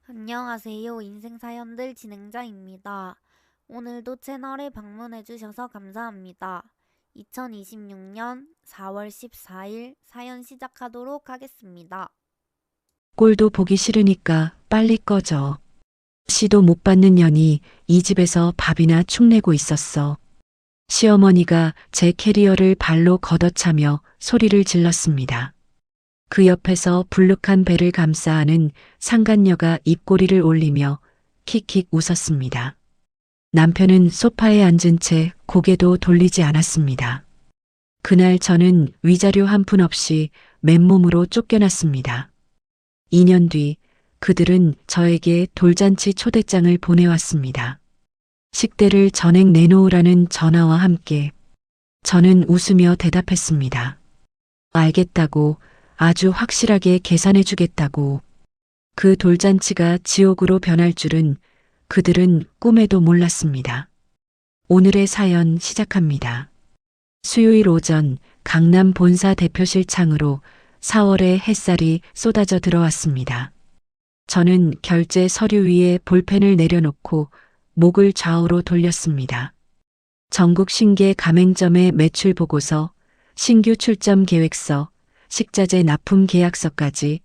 안녕하세요. 인생사연들 진행자입니다. 오늘도 채널에 방문해주셔서 감사합니다. 2026년 4월 14일 사연 시작하도록 하겠습니다. 꼴도 보기 싫으니까 빨리 꺼져. 시도 못 받는 년이 이 집에서 밥이나 축내고 있었어. 시어머니가 제 캐리어를 발로 걷어차며 소리를 질렀습니다. 그 옆에서 불룩한 배를 감싸 안은 상간녀가 입꼬리를 올리며 킥킥 웃었습니다. 남편은 소파에 앉은 채 고개도 돌리지 않았습니다. 그날 저는 위자료 한 푼 없이 맨몸으로 쫓겨났습니다. 2년 뒤 그들은 저에게 돌잔치 초대장을 보내왔습니다. 식대를 전액 내놓으라는 전화와 함께 저는 웃으며 대답했습니다. 알겠다고, 아주 확실하게 계산해 주겠다고. 그 돌잔치가 지옥으로 변할 줄은 그들은 꿈에도 몰랐습니다. 오늘의 사연 시작합니다. 수요일 오전 강남 본사 대표실 창으로 4월의 햇살이 쏟아져 들어왔습니다. 저는 결제 서류 위에 볼펜을 내려놓고 목을 좌우로 돌렸습니다. 전국 신계 가맹점의 매출 보고서, 신규 출점 계획서, 식자재 납품 계약서까지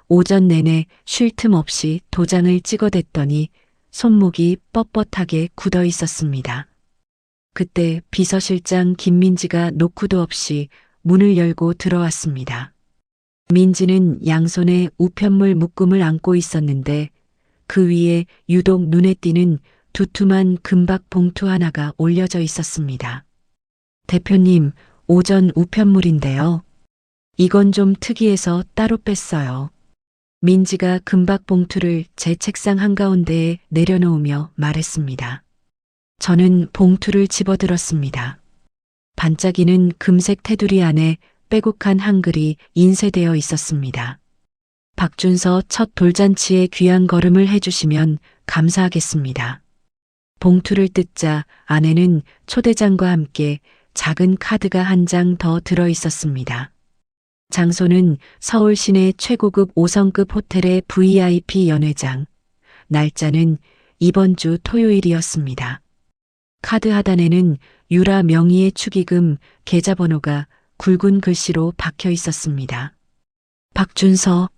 오전 내내 쉴 틈 없이 도장을 찍어댔더니 손목이 뻣뻣하게 굳어 있었습니다. 그때 비서실장 김민지가 노크도 없이 문을 열고 들어왔습니다. 민지는 양손에 우편물 묶음을 안고 있었는데 그 위에 유독 눈에 띄는 두툼한 금박 봉투 하나가 올려져 있었습니다. 대표님, 오전 우편물인데요. 이건 좀 특이해서 따로 뺐어요. 민지가 금박 봉투를 제 책상 한가운데에 내려놓으며 말했습니다. 저는 봉투를 집어들었습니다. 반짝이는 금색 테두리 안에 빼곡한 한글이 인쇄되어 있었습니다. 박준서 첫 돌잔치에 귀한 걸음을 해주시면 감사하겠습니다. 봉투를 뜯자 안에는 초대장과 함께 작은 카드가 한 장 더 들어 있었습니다. 장소는 서울 시내 최고급 5성급 호텔의 VIP 연회장. 날짜는 이번 주 토요일이었습니다. 카드 하단에는 유라 명의의 축의금 계좌번호가 굵은 글씨로 박혀 있었습니다. 박준서,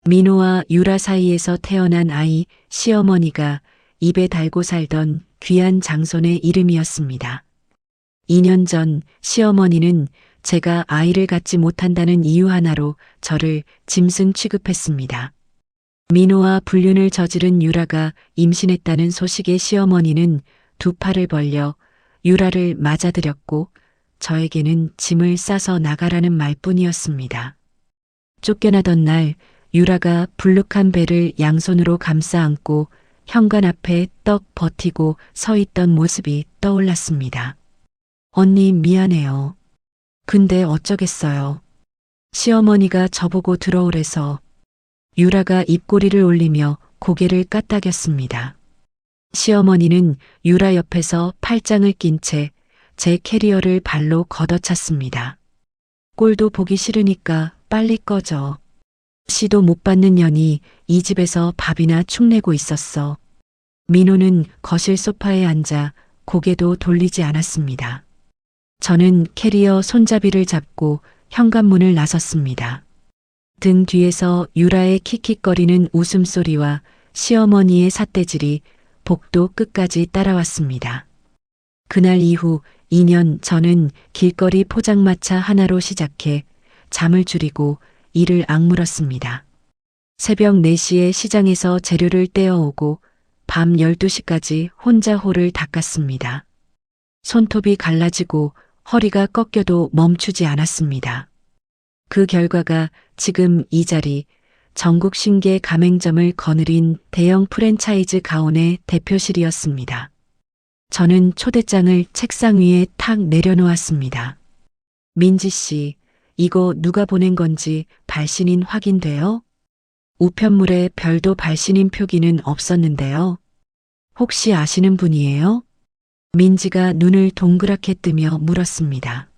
민호와 유라 사이에서 태어난 아이 시어머니가 입에 달고 살던 귀한 장손의 이름이었습니다. 2년 전 시어머니는 제가 아이를 갖지 못한다는 이유 하나로 저를 짐승 취급했습니다. 민호와 불륜을 저지른 유라가 임신했다는 소식에 시어머니는 두 팔을 벌려 유라를 맞아들였고 저에게는 짐을 싸서 나가라는 말뿐이었습니다. 쫓겨나던 날 유라가 불룩한 배를 양손으로 감싸 안고 현관 앞에 떡 버티고 서 있던 모습이 떠올랐습니다. 언니 미안해요. 근데 어쩌겠어요. 시어머니가 저보고 들어오래서. 유라가 입꼬리를 올리며 고개를 까딱였습니다. 시어머니는 유라 옆에서 팔짱을 낀 채 제 캐리어를 발로 걷어찼습니다. 꼴도 보기 싫으니까 빨리 꺼져. 시도 못 받는 년이 이 집에서 밥이나 축내고 있었어. 민호는 거실 소파에 앉아 고개도 돌리지 않았습니다. 저는 캐리어 손잡이를 잡고 현관문을 나섰습니다. 등 뒤에서 유라의 킥킥거리는 웃음소리와 시어머니의 삿대질이 복도 끝까지 따라왔습니다. 그날 이후 2년 저는 길거리 포장마차 하나로 시작해 잠을 줄이고 이를 악물었습니다. 새벽 4시에 시장에서 재료를 떼어오고 밤 12시까지 혼자 홀을 닦았습니다. 손톱이 갈라지고 허리가 꺾여도 멈추지 않았습니다. 그 결과가 지금 이 자리, 전국 신계 가맹점을 거느린 대형 프랜차이즈 가온의 대표실이었습니다. 저는 초대장을 책상 위에 탁 내려놓았습니다. 민지 씨, 이거 누가 보낸 건지 발신인 확인돼요? 우편물에 별도 발신인 표기는 없었는데요. 혹시 아시는 분이에요? 민지가 눈을 동그랗게 뜨며 물었습니다.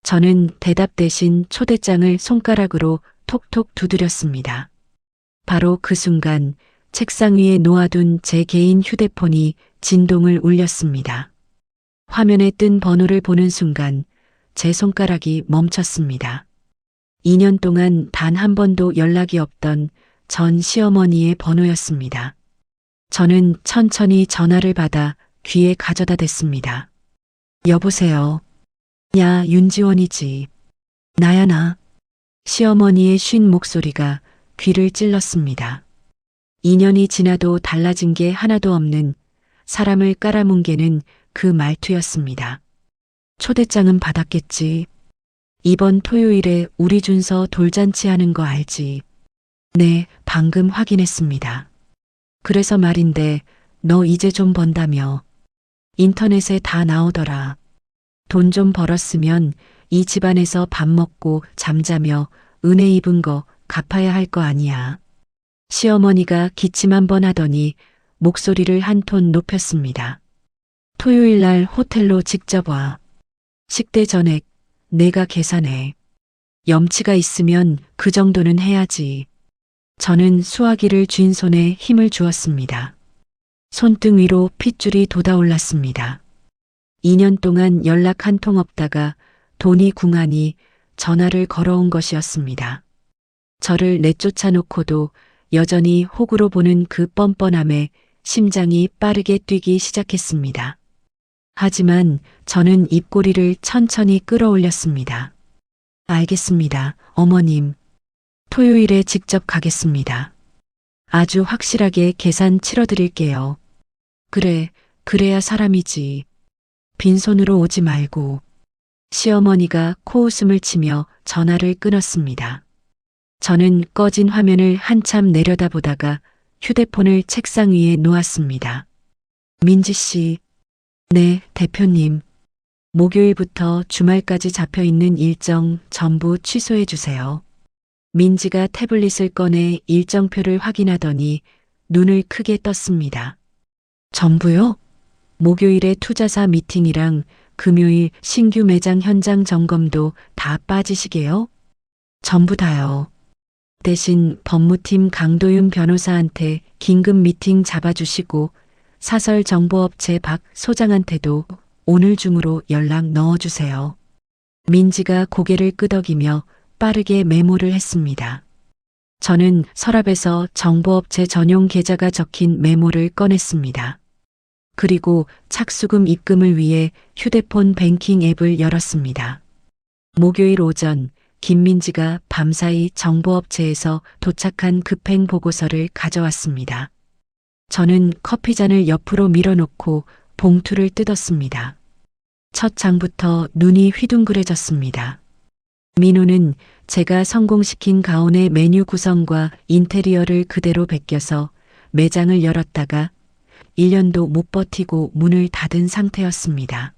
저는 대답 대신 초대장을 손가락으로 톡톡 두드렸습니다. 바로 그 순간 책상 위에 놓아둔 제 개인 휴대폰이 진동을 울렸습니다. 화면에 뜬 번호를 보는 순간 제 손가락이 멈췄습니다. 2년 동안 단 한 번도 연락이 없던 전 시어머니의 번호였습니다. 저는 천천히 전화를 받아 귀에 가져다 댔습니다. 여보세요. 야, 윤지원이지. 나야 나. 시어머니의 쉰 목소리가 귀를 찔렀습니다. 2년이 지나도 달라진 게 하나도 없는 사람을 깔아뭉개는 그 말투였습니다. 초대장은 받았겠지. 이번 토요일에 우리 준서 돌잔치 하는 거 알지? 네, 방금 확인했습니다. 그래서 말인데 너 이제 좀 번다며. 인터넷에 다 나오더라. 돈 좀 벌었으면 이 집안에서 밥 먹고 잠자며 은혜 입은 거 갚아야 할 거 아니야. 시어머니가 기침 한 번 하더니 목소리를 한 톤 높였습니다. 토요일 날 호텔로 직접 와. 식대 전액 내가 계산해. 염치가 있으면 그 정도는 해야지. 저는 수화기를 쥔 손에 힘을 주었습니다. 손등 위로 핏줄이 돋아올랐습니다. 2년 동안 연락 한 통 없다가 돈이 궁하니 전화를 걸어온 것이었습니다. 저를 내쫓아 놓고도 여전히 호구로 보는 그 뻔뻔함에 심장이 빠르게 뛰기 시작했습니다. 하지만 저는 입꼬리를 천천히 끌어올렸습니다. 알겠습니다, 어머님. 토요일에 직접 가겠습니다. 아주 확실하게 계산 치러드릴게요. 그래, 그래야 사람이지. 빈손으로 오지 말고. 시어머니가 코웃음을 치며 전화를 끊었습니다. 저는 꺼진 화면을 한참 내려다보다가 휴대폰을 책상 위에 놓았습니다. 민지 씨. 네, 대표님. 목요일부터 주말까지 잡혀 있는 일정 전부 취소해 주세요. 민지가 태블릿을 꺼내 일정표를 확인하더니 눈을 크게 떴습니다. 전부요? 목요일에 투자사 미팅이랑 금요일 신규 매장 현장 점검도 다 빠지시게요? 전부 다요. 대신 법무팀 강도윤 변호사한테 긴급 미팅 잡아주시고 사설 정보업체 박 소장한테도 오늘 중으로 연락 넣어주세요. 민지가 고개를 끄덕이며 빠르게 메모를 했습니다. 저는 서랍에서 정보업체 전용 계좌가 적힌 메모를 꺼냈습니다. 그리고 착수금 입금을 위해 휴대폰 뱅킹 앱을 열었습니다. 목요일 오전 김민지가 밤사이 정보업체에서 도착한 급행 보고서를 가져왔습니다. 저는 커피잔을 옆으로 밀어놓고 봉투를 뜯었습니다. 첫 장부터 눈이 휘둥그레졌습니다. 민호는 제가 성공시킨 가온의 메뉴 구성과 인테리어를 그대로 베껴서 매장을 열었다가 1년도 못 버티고 문을 닫은 상태였습니다.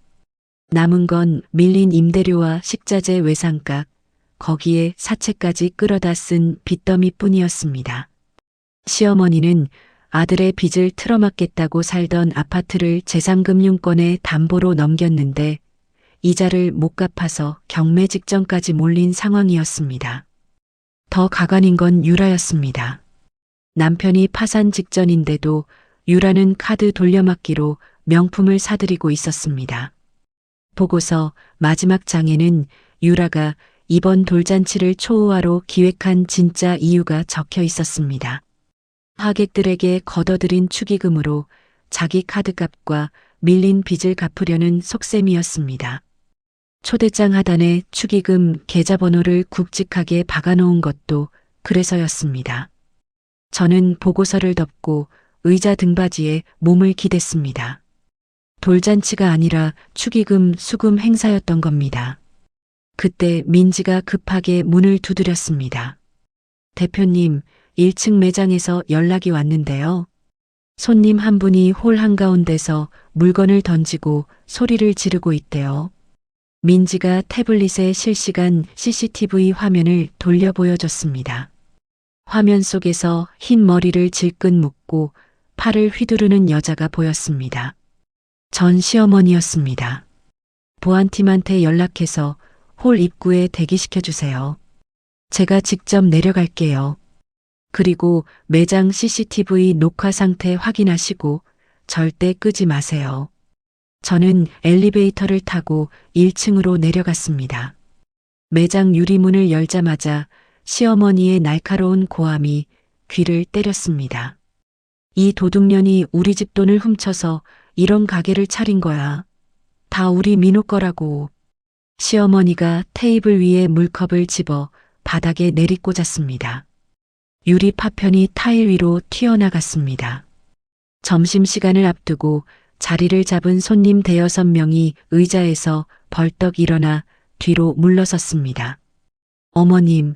남은 건 밀린 임대료와 식자재 외상값, 거기에 사채까지 끌어다 쓴 빚더미뿐이었습니다. 시어머니는 아들의 빚을 틀어막겠다고 살던 아파트를 재산금융권에 담보로 넘겼는데 이자를 못 갚아서 경매 직전까지 몰린 상황이었습니다. 더 가관인 건 유라였습니다. 남편이 파산 직전인데도 유라는 카드 돌려막기로 명품을 사들이고 있었습니다. 보고서 마지막 장에는 유라가 이번 돌잔치를 초호화로 기획한 진짜 이유가 적혀 있었습니다. 하객들에게 걷어들인 축의금으로 자기 카드값과 밀린 빚을 갚으려는 속셈이었습니다. 초대장 하단에 축의금 계좌번호를 굵직하게 박아놓은 것도 그래서였습니다. 저는 보고서를 덮고 의자 등받이에 몸을 기댔습니다. 돌잔치가 아니라 축의금 수금 행사였던 겁니다. 그때 민지가 급하게 문을 두드렸습니다. 대표님, 1층 매장에서 연락이 왔는데요. 손님 한 분이 홀 한가운데서 물건을 던지고 소리를 지르고 있대요. 민지가 태블릿에 실시간 CCTV 화면을 돌려 보여줬습니다. 화면 속에서 흰 머리를 질끈 묶고 팔을 휘두르는 여자가 보였습니다. 전 시어머니였습니다. 보안팀한테 연락해서 홀 입구에 대기시켜 주세요. 제가 직접 내려갈게요. 그리고 매장 CCTV 녹화 상태 확인하시고 절대 끄지 마세요. 저는 엘리베이터를 타고 1층으로 내려갔습니다. 매장 유리문을 열자마자 시어머니의 날카로운 고함이 귀를 때렸습니다. 이 도둑년이 우리 집 돈을 훔쳐서 이런 가게를 차린 거야. 다 우리 민호 거라고. 시어머니가 테이블 위에 물컵을 집어 바닥에 내리꽂았습니다. 유리 파편이 타일 위로 튀어나갔습니다. 점심시간을 앞두고 자리를 잡은 손님 대여섯 명이 의자에서 벌떡 일어나 뒤로 물러섰습니다. 어머님,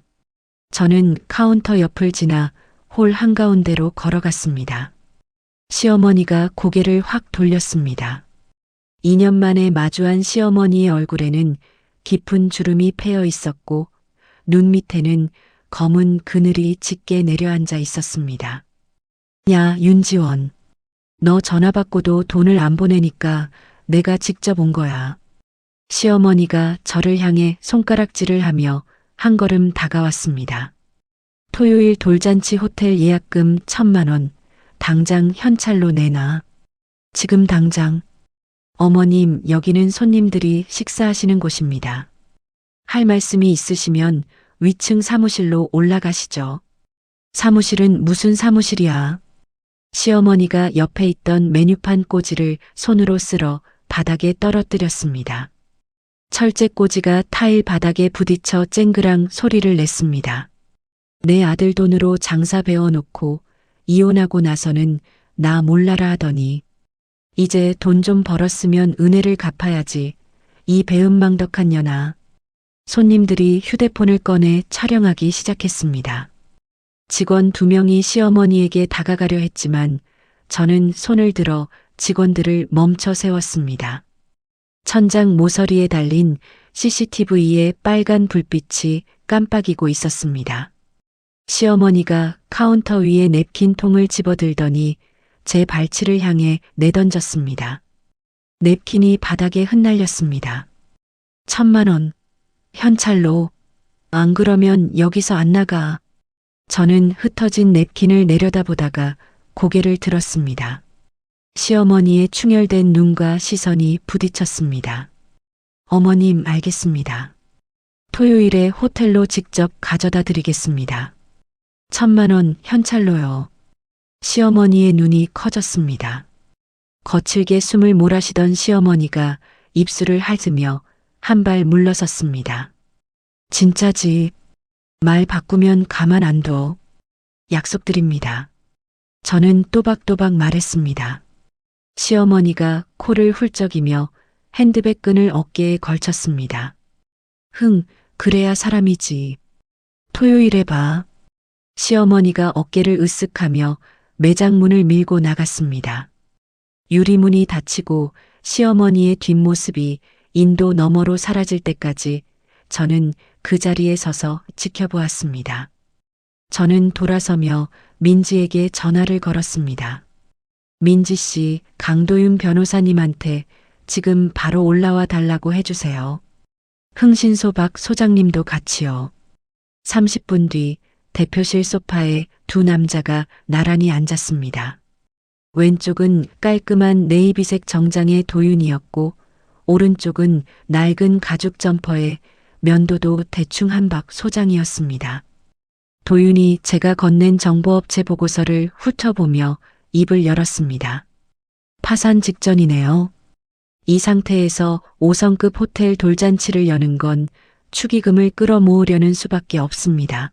저는 카운터 옆을 지나 홀 한가운데로 걸어갔습니다. 시어머니가 고개를 확 돌렸습니다. 2년 만에 마주한 시어머니의 얼굴에는 깊은 주름이 패여 있었고 눈 밑에는 검은 그늘이 짙게 내려앉아 있었습니다. 야, 윤지원. 너 전화 받고도 돈을 안 보내니까 내가 직접 온 거야. 시어머니가 저를 향해 손가락질을 하며 한 걸음 다가왔습니다. 토요일 돌잔치 호텔 예약금 1,000만 원. 당장 현찰로 내놔. 지금 당장. 어머님, 여기는 손님들이 식사하시는 곳입니다. 할 말씀이 있으시면 위층 사무실로 올라가시죠. 사무실은 무슨 사무실이야? 시어머니가 옆에 있던 메뉴판 꼬지를 손으로 쓸어 바닥에 떨어뜨렸습니다. 철제 꼬지가 타일 바닥에 부딪혀 쨍그랑 소리를 냈습니다. 내 아들 돈으로 장사 배워놓고 이혼하고 나서는 나 몰라라 하더니 이제 돈 좀 벌었으면 은혜를 갚아야지. 이 배은망덕한 년아. 손님들이 휴대폰을 꺼내 촬영하기 시작했습니다. 직원 2명이 시어머니에게 다가가려 했지만 저는 손을 들어 직원들을 멈춰 세웠습니다. 천장 모서리에 달린 CCTV의 빨간 불빛이 깜빡이고 있었습니다. 시어머니가 카운터 위에 냅킨 통을 집어들더니 제 발치를 향해 내던졌습니다. 냅킨이 바닥에 흩날렸습니다. 1,000만 원. 현찰로. 안 그러면 여기서 안 나가. 저는 흩어진 냅킨을 내려다보다가 고개를 들었습니다. 시어머니의 충혈된 눈과 시선이 부딪혔습니다. 어머님, 알겠습니다. 토요일에 호텔로 직접 가져다 드리겠습니다. 1,000만 원 현찰로요. 시어머니의 눈이 커졌습니다. 거칠게 숨을 몰아쉬던 시어머니가 입술을 핥으며 한 발 물러섰습니다. 진짜지. 말 바꾸면 가만 안 둬. 약속드립니다. 저는 또박또박 말했습니다. 시어머니가 코를 훌쩍이며 핸드백 끈을 어깨에 걸쳤습니다. 그래야 사람이지. 토요일에 봐. 시어머니가 어깨를 으쓱하며 매장 문을 밀고 나갔습니다. 유리문이 닫히고 시어머니의 뒷모습이 인도 너머로 사라질 때까지 저는 그 자리에 서서 지켜보았습니다. 저는 돌아서며 민지에게 전화를 걸었습니다. 민지 씨, 강도윤 변호사님한테 지금 바로 올라와 달라고 해주세요. 흥신소박 소장님도 같이요. 30분 뒤 대표실 소파에 두 남자가 나란히 앉았습니다. 왼쪽은 깔끔한 네이비색 정장의 도윤이었고 오른쪽은 낡은 가죽 점퍼에 면도도 대충 한 박 소장이었습니다. 도윤이 제가 건넨 정보업체 보고서를 훑어보며 입을 열었습니다. 파산 직전이네요. 이 상태에서 5성급 호텔 돌잔치를 여는 건 축의금을 끌어모으려는 수밖에 없습니다.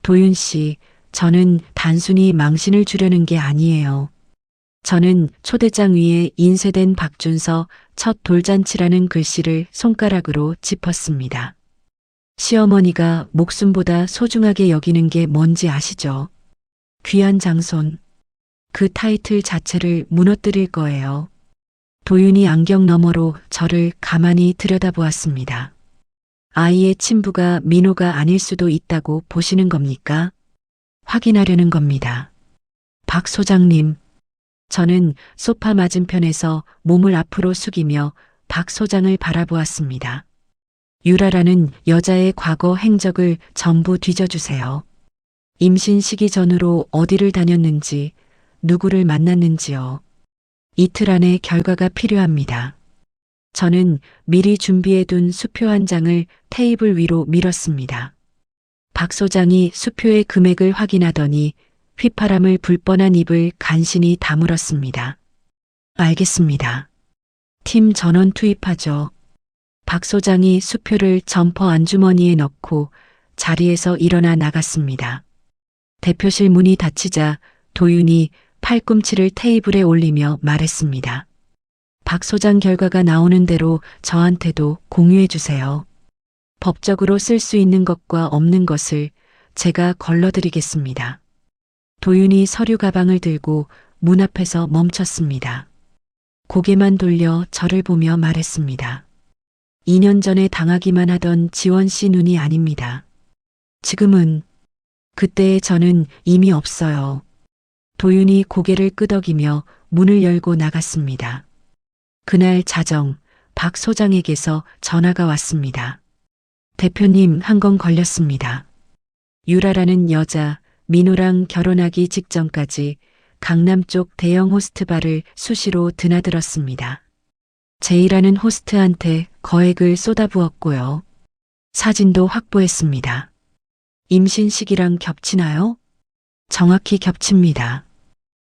도윤 씨, 저는 단순히 망신을 주려는 게 아니에요. 저는 초대장 위에 인쇄된 박준서 첫 돌잔치라는 글씨를 손가락으로 짚었습니다. 시어머니가 목숨보다 소중하게 여기는 게 뭔지 아시죠? 귀한 장손. 그 타이틀 자체를 무너뜨릴 거예요. 도윤이 안경 너머로 저를 가만히 들여다보았습니다. 아이의 친부가 민호가 아닐 수도 있다고 보시는 겁니까? 확인하려는 겁니다. 박 소장님. 저는 소파 맞은편에서 몸을 앞으로 숙이며 박 소장을 바라보았습니다. 유라라는 여자의 과거 행적을 전부 뒤져주세요. 임신 시기 전으로 어디를 다녔는지, 누구를 만났는지요. 이틀 안에 결과가 필요합니다. 저는 미리 준비해둔 수표 한 장을 테이블 위로 밀었습니다. 박 소장이 수표의 금액을 확인하더니 휘파람을 불 뻔한 입을 간신히 다물었습니다. 알겠습니다. 팀 전원 투입하죠. 박 소장이 수표를 점퍼 안주머니에 넣고 자리에서 일어나 나갔습니다. 대표실 문이 닫히자 도윤이 팔꿈치를 테이블에 올리며 말했습니다. 박 소장 결과가 나오는 대로 저한테도 공유해 주세요. 법적으로 쓸 수 있는 것과 없는 것을 제가 걸러드리겠습니다. 도윤이 서류 가방을 들고 문 앞에서 멈췄습니다. 고개만 돌려 저를 보며 말했습니다. 2년 전에 당하기만 하던 지원 씨 눈이 아닙니다. 지금은 그때의 저는 이미 없어요. 도윤이 고개를 끄덕이며 문을 열고 나갔습니다. 그날 자정 박 소장에게서 전화가 왔습니다. 대표님 한 건 걸렸습니다. 유라라는 여자 민호랑 결혼하기 직전까지 강남 쪽 대형 호스트바를 수시로 드나들었습니다. 제이라는 호스트한테 거액을 쏟아부었고요. 사진도 확보했습니다. 임신 시기랑 겹치나요? 정확히 겹칩니다.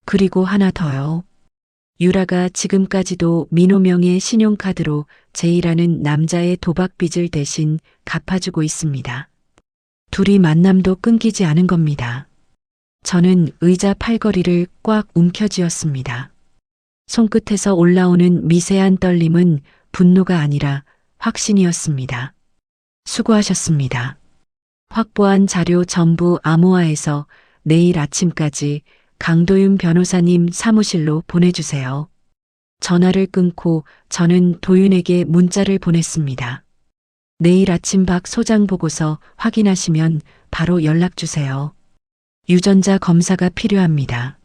그리고 하나 더요. 유라가 지금까지도 민호 명의 신용카드로 제이라는 남자의 도박 빚을 대신 갚아주고 있습니다. 둘이 만남도 끊기지 않은 겁니다. 저는 의자 팔걸이를 꽉 움켜쥐었습니다. 손끝에서 올라오는 미세한 떨림은 분노가 아니라 확신이었습니다. 수고하셨습니다. 확보한 자료 전부 암호화해서 내일 아침까지 강도윤 변호사님 사무실로 보내주세요. 전화를 끊고 저는 도윤에게 문자를 보냈습니다. 내일 아침 박 소장 보고서 확인하시면 바로 연락주세요. 유전자 검사가 필요합니다.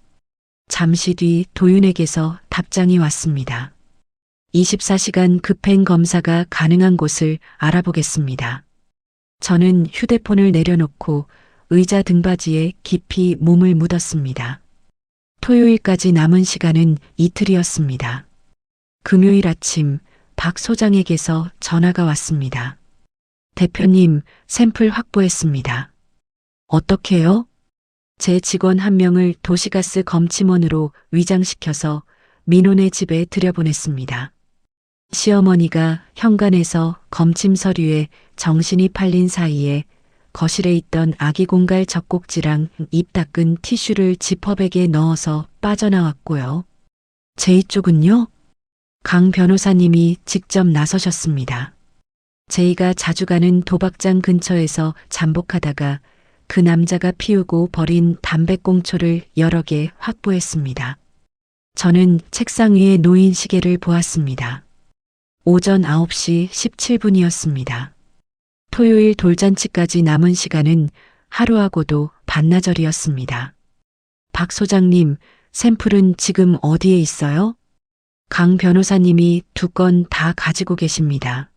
잠시 뒤 도윤에게서 답장이 왔습니다. 24시간 급행 검사가 가능한 곳을 알아보겠습니다. 저는 휴대폰을 내려놓고 의자 등받이에 깊이 몸을 묻었습니다. 토요일까지 남은 시간은 이틀이었습니다. 금요일 아침 박 소장에게서 전화가 왔습니다. 대표님, 샘플 확보했습니다. 어떻게요? 제 직원 한 명을 도시가스 검침원으로 위장시켜서 민호네 집에 들여보냈습니다. 시어머니가 현관에서 검침 서류에 정신이 팔린 사이에 거실에 있던 아기 공갈 젖꼭지랑 입 닦은 티슈를 지퍼백에 넣어서 빠져나왔고요. 제이 쪽은요? 강 변호사님이 직접 나서셨습니다. 제이가 자주 가는 도박장 근처에서 잠복하다가 그 남자가 피우고 버린 담배꽁초를 여러 개 확보했습니다. 저는 책상 위에 놓인 시계를 보았습니다. 오전 9시 17분이었습니다. 토요일 돌잔치까지 남은 시간은 하루하고도 반나절이었습니다. 박 소장님, 샘플은 지금 어디에 있어요? 강 변호사님이 2건 다 가지고 계십니다.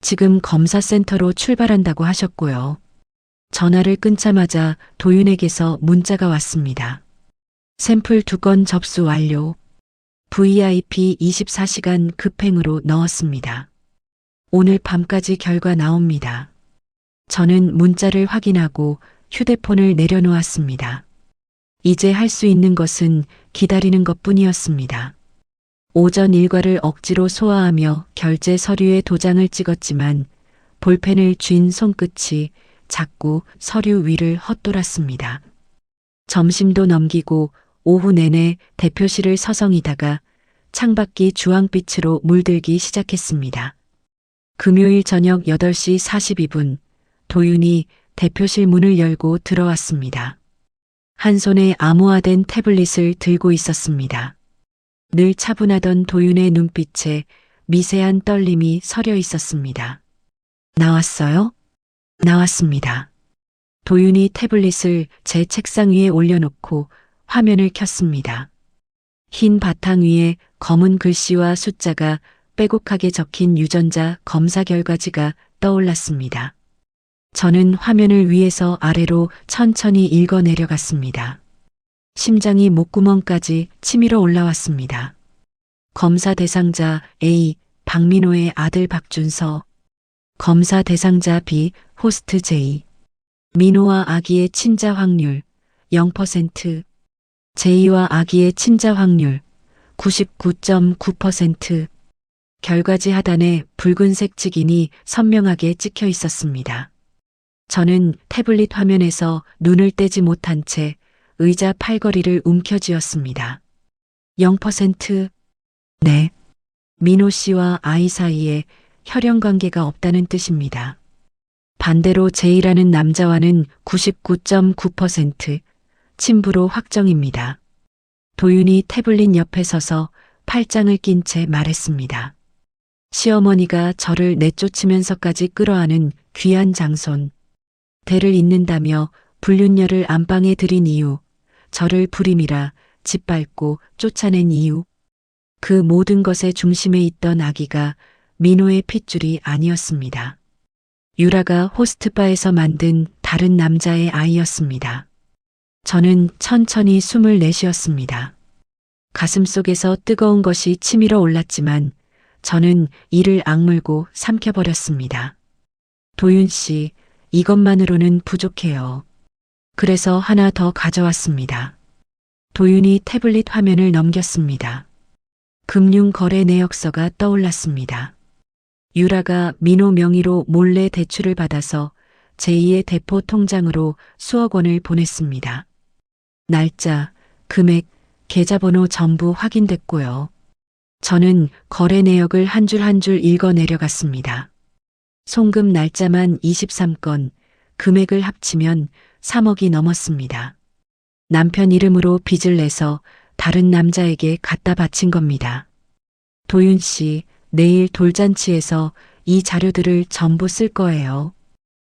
지금 검사센터로 출발한다고 하셨고요. 전화를 끊자마자 도윤에게서 문자가 왔습니다. 샘플 2건 접수 완료. VIP 24시간 급행으로 넣었습니다. 오늘 밤까지 결과 나옵니다. 저는 문자를 확인하고 휴대폰을 내려놓았습니다. 이제 할 수 있는 것은 기다리는 것뿐이었습니다. 오전 일과를 억지로 소화하며 결제 서류에 도장을 찍었지만 볼펜을 쥔 손끝이 자꾸 서류 위를 헛돌았습니다. 점심도 넘기고 오후 내내 대표실을 서성이다가 창밖이 주황빛으로 물들기 시작했습니다. 금요일 저녁 8시 42분 도윤이 대표실 문을 열고 들어왔습니다. 한 손에 암호화된 태블릿을 들고 있었습니다. 늘 차분하던 도윤의 눈빛에 미세한 떨림이 서려 있었습니다. 나왔어요? 나왔습니다. 도윤이 태블릿을 제 책상 위에 올려놓고 화면을 켰습니다. 흰 바탕 위에 검은 글씨와 숫자가 빼곡하게 적힌 유전자 검사 결과지가 떠올랐습니다. 저는 화면을 위에서 아래로 천천히 읽어 내려갔습니다. 심장이 목구멍까지 치밀어 올라왔습니다. 검사 대상자 A. 박민호의 아들 박준서. 검사 대상자 B. 호스트 J. 민호와 아기의 친자 확률 0%. J와 아기의 친자 확률 99.9%. 결과지 하단에 붉은색 직인이 선명하게 찍혀 있었습니다. 저는 태블릿 화면에서 눈을 떼지 못한 채 의자 팔걸이를 움켜쥐었습니다. 0%. 네. 민호 씨와 아이 사이에 혈연 관계가 없다는 뜻입니다. 반대로 J라는 남자와는 99.9% 친부로 확정입니다. 도윤이 태블릿 옆에 서서 팔짱을 낀 채 말했습니다. 시어머니가 저를 내쫓으면서까지 끌어안은 귀한 장손. 대를 잇는다며 불륜녀를 안방에 들인 이유, 저를 불임이라 짓밟고 쫓아낸 이유. 그 모든 것의 중심에 있던 아기가 민호의 핏줄이 아니었습니다. 유라가 호스트바에서 만든 다른 남자의 아이였습니다. 저는 천천히 숨을 내쉬었습니다. 가슴속에서 뜨거운 것이 치밀어 올랐지만 저는 이를 악물고 삼켜버렸습니다. 도윤 씨, 이것만으로는 부족해요. 그래서 하나 더 가져왔습니다. 도윤이 태블릿 화면을 넘겼습니다. 금융거래 내역서가 떠올랐습니다. 유라가 민호 명의로 몰래 대출을 받아서 제2의 대포 통장으로 수억 원을 보냈습니다. 날짜, 금액, 계좌번호 전부 확인됐고요. 저는 거래 내역을 한 줄 한 줄 읽어 내려갔습니다. 송금 날짜만 23건, 금액을 합치면 3억이 넘었습니다. 남편 이름으로 빚을 내서 다른 남자에게 갖다 바친 겁니다. 도윤 씨, 내일 돌잔치에서 이 자료들을 전부 쓸 거예요.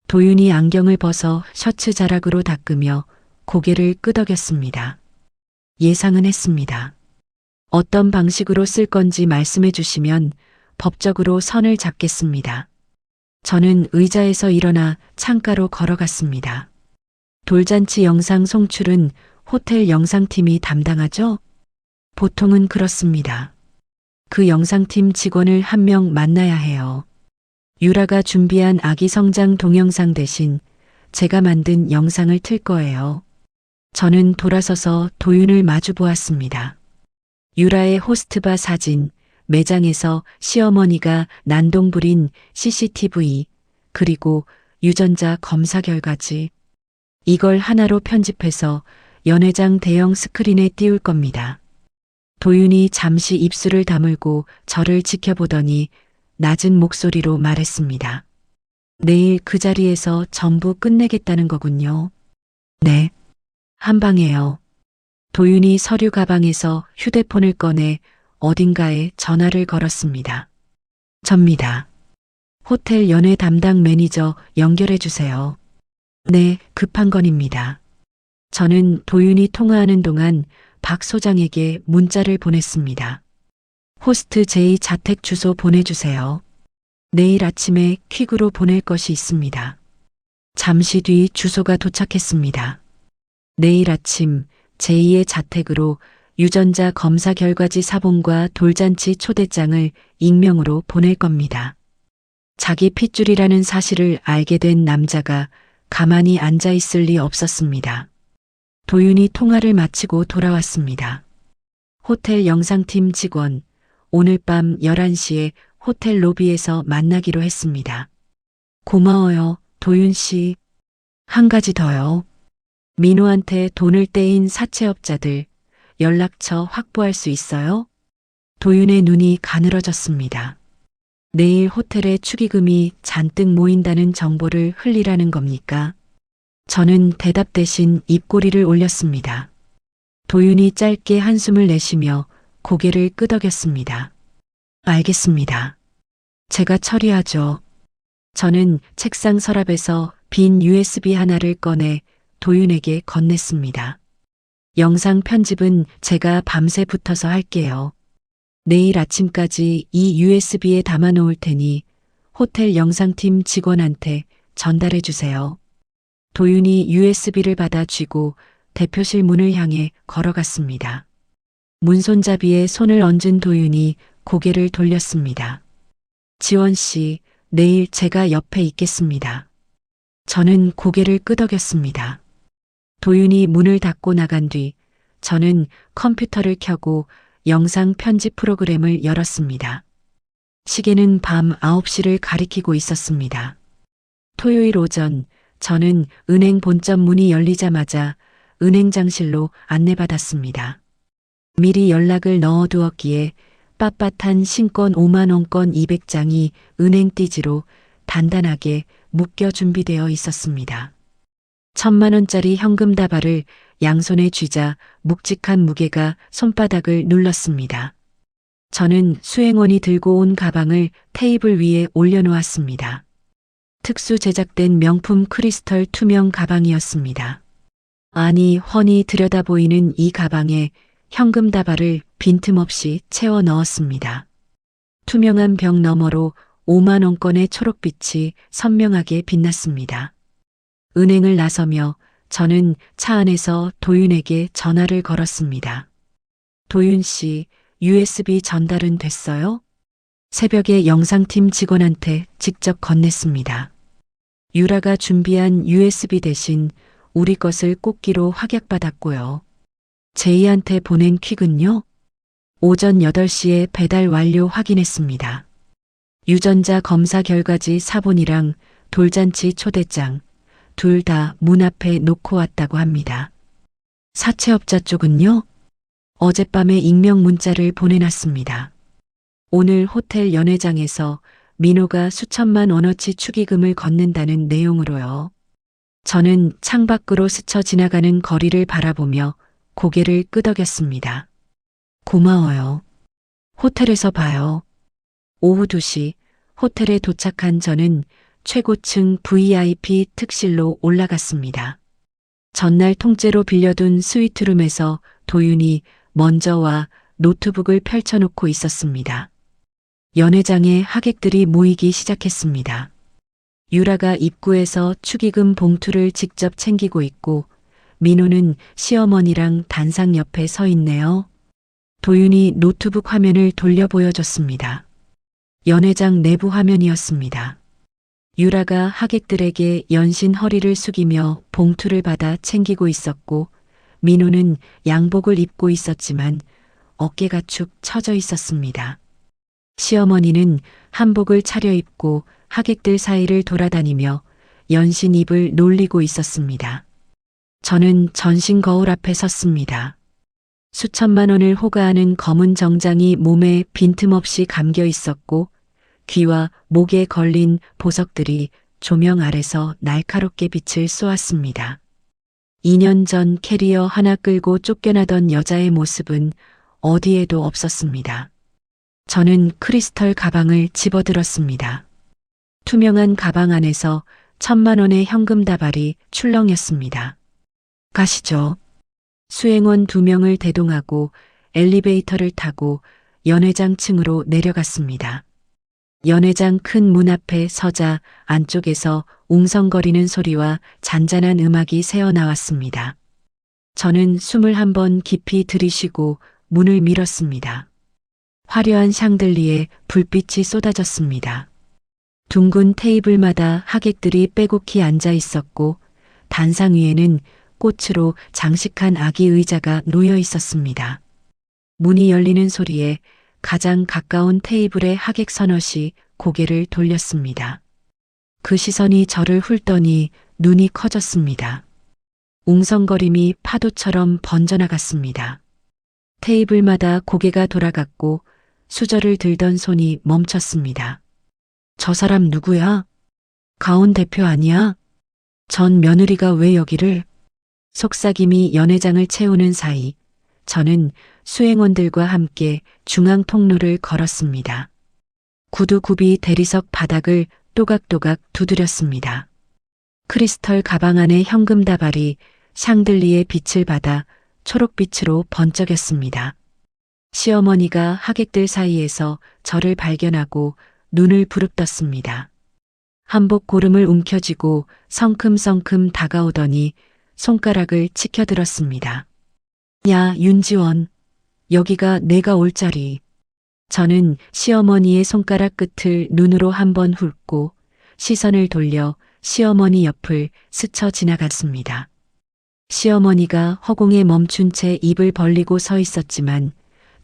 도윤이 안경을 벗어 셔츠 자락으로 닦으며 고개를 끄덕였습니다. 예상은 했습니다. 어떤 방식으로 쓸 건지 말씀해 주시면 법적으로 선을 잡겠습니다. 저는 의자에서 일어나 창가로 걸어갔습니다. 돌잔치 영상 송출은 호텔 영상팀이 담당하죠? 보통은 그렇습니다. 그 영상팀 직원을 한 명 만나야 해요. 유라가 준비한 아기 성장 동영상 대신 제가 만든 영상을 틀 거예요. 저는 돌아서서 도윤을 마주 보았습니다. 유라의 호스트바 사진, 매장에서 시어머니가 난동 부린 CCTV, 그리고 유전자 검사 결과지. 이걸 하나로 편집해서 연회장 대형 스크린에 띄울 겁니다. 도윤이 잠시 입술을 다물고 저를 지켜보더니 낮은 목소리로 말했습니다. 내일 그 자리에서 전부 끝내겠다는 거군요. 네. 한 방에요. 도윤이 서류 가방에서 휴대폰을 꺼내 어딘가에 전화를 걸었습니다. 접니다. 호텔 연애 담당 매니저 연결해 주세요. 네, 급한 건입니다. 저는 도윤이 통화하는 동안 박 소장에게 문자를 보냈습니다. 호스트 J 자택 주소 보내주세요. 내일 아침에 퀵으로 보낼 것이 있습니다. 잠시 뒤 주소가 도착했습니다. 내일 아침 제2의 자택으로 유전자 검사 결과지 사본과 돌잔치 초대장을 익명으로 보낼 겁니다. 자기 핏줄이라는 사실을 알게 된 남자가 가만히 앉아 있을 리 없었습니다. 도윤이 통화를 마치고 돌아왔습니다. 호텔 영상팀 직원, 오늘 밤 11시에 호텔 로비에서 만나기로 했습니다. 고마워요, 도윤 씨. 한 가지 더요. 민호한테 돈을 떼인 사채업자들 연락처 확보할 수 있어요? 도윤의 눈이 가늘어졌습니다. 내일 호텔에 축의금이 잔뜩 모인다는 정보를 흘리라는 겁니까? 저는 대답 대신 입꼬리를 올렸습니다. 도윤이 짧게 한숨을 내쉬며 고개를 끄덕였습니다. 알겠습니다. 제가 처리하죠. 저는 책상 서랍에서 빈 USB 하나를 꺼내 도윤에게 건넸습니다. 영상 편집은 제가 밤새 붙어서 할게요. 내일 아침까지 이 USB에 담아 놓을 테니 호텔 영상팀 직원한테 전달해 주세요. 도윤이 USB를 받아 쥐고 대표실 문을 향해 걸어갔습니다. 문손잡이에 손을 얹은 도윤이 고개를 돌렸습니다. 지원 씨, 내일 제가 옆에 있겠습니다. 저는 고개를 끄덕였습니다. 도윤이 문을 닫고 나간 뒤 저는 컴퓨터를 켜고 영상 편집 프로그램을 열었습니다. 시계는 밤 9시를 가리키고 있었습니다. 토요일 오전 저는 은행 본점 문이 열리자마자 은행장실로 안내받았습니다. 미리 연락을 넣어두었기에 빳빳한 신권 5만원권 200장이 은행 띠지로 단단하게 묶여 준비되어 있었습니다. 1,000만원짜리 현금 다발을 양손에 쥐자 묵직한 무게가 손바닥을 눌렀습니다. 저는 수행원이 들고 온 가방을 테이블 위에 올려놓았습니다. 특수 제작된 명품 크리스털 투명 가방이었습니다. 아니 훤히 들여다보이는 이 가방에 현금 다발을 빈틈없이 채워 넣었습니다. 투명한 벽 너머로 5만원권의 초록빛이 선명하게 빛났습니다. 은행을 나서며 저는 차 안에서 도윤에게 전화를 걸었습니다. 도윤 씨, USB 전달은 됐어요? 새벽에 영상팀 직원한테 직접 건넸습니다. 유라가 준비한 USB 대신 우리 것을 꼭기로 확약받았고요. 제이한테 보낸 퀵은요? 오전 8시에 배달 완료 확인했습니다. 유전자 검사 결과지 사본이랑 돌잔치 초대장 둘 다 문 앞에 놓고 왔다고 합니다. 사채업자 쪽은요? 어젯밤에 익명 문자를 보내놨습니다. 오늘 호텔 연회장에서 민호가 수천만 원어치 축의금을 걷는다는 내용으로요. 저는 창밖으로 스쳐 지나가는 거리를 바라보며 고개를 끄덕였습니다. 고마워요. 호텔에서 봐요. 오후 2시 호텔에 도착한 저는 최고층 VIP 특실로 올라갔습니다. 전날 통째로 빌려둔 스위트룸에서 도윤이 먼저 와 노트북을 펼쳐놓고 있었습니다. 연회장에 하객들이 모이기 시작했습니다. 유라가 입구에서 축의금 봉투를 직접 챙기고 있고 민호는 시어머니랑 단상 옆에 서 있네요. 도윤이 노트북 화면을 돌려 보여줬습니다. 연회장 내부 화면이었습니다. 유라가 하객들에게 연신 허리를 숙이며 봉투를 받아 챙기고 있었고 민호는 양복을 입고 있었지만 어깨가 축 처져 있었습니다. 시어머니는 한복을 차려입고 하객들 사이를 돌아다니며 연신 입을 놀리고 있었습니다. 저는 전신 거울 앞에 섰습니다. 수천만 원을 호가하는 검은 정장이 몸에 빈틈없이 감겨 있었고 귀와 목에 걸린 보석들이 조명 아래서 날카롭게 빛을 쏘았습니다. 2년 전 캐리어 하나 끌고 쫓겨나던 여자의 모습은 어디에도 없었습니다. 저는 크리스털 가방을 집어들었습니다. 투명한 가방 안에서 1,000만 원의 현금 다발이 출렁였습니다. 가시죠. 수행원 2명을 대동하고 엘리베이터를 타고 연회장 층으로 내려갔습니다. 연회장 큰 문 앞에 서자 안쪽에서 웅성거리는 소리와 잔잔한 음악이 새어나왔습니다. 저는 숨을 한번 깊이 들이쉬고 문을 밀었습니다. 화려한 샹들리에 불빛이 쏟아졌습니다. 둥근 테이블마다 하객들이 빼곡히 앉아 있었고 단상 위에는 꽃으로 장식한 아기 의자가 놓여 있었습니다. 문이 열리는 소리에 가장 가까운 테이블의 하객 서너시 고개를 돌렸습니다. 그 시선이 저를 훑더니 눈이 커졌습니다. 웅성거림이 파도처럼 번져나갔습니다. 테이블마다 고개가 돌아갔고 수저를 들던 손이 멈췄습니다. 저 사람 누구야? 가온 대표 아니야? 전 며느리가 왜 여기를? 속삭임이 연회장을 채우는 사이 저는 수행원들과 함께 중앙 통로를 걸었습니다. 구두굽이 대리석 바닥을 또각또각 두드렸습니다. 크리스털 가방 안의 현금 다발이 샹들리에 빛을 받아 초록빛으로 번쩍였습니다. 시어머니가 하객들 사이에서 저를 발견하고 눈을 부릅떴습니다. 한복 고름을 움켜쥐고 성큼성큼 다가오더니 손가락을 치켜들었습니다. 야, 윤지원. 여기가 내가 올 자리. 저는 시어머니의 손가락 끝을 눈으로 한번 훑고 시선을 돌려 시어머니 옆을 스쳐 지나갔습니다. 시어머니가 허공에 멈춘 채 입을 벌리고 서 있었지만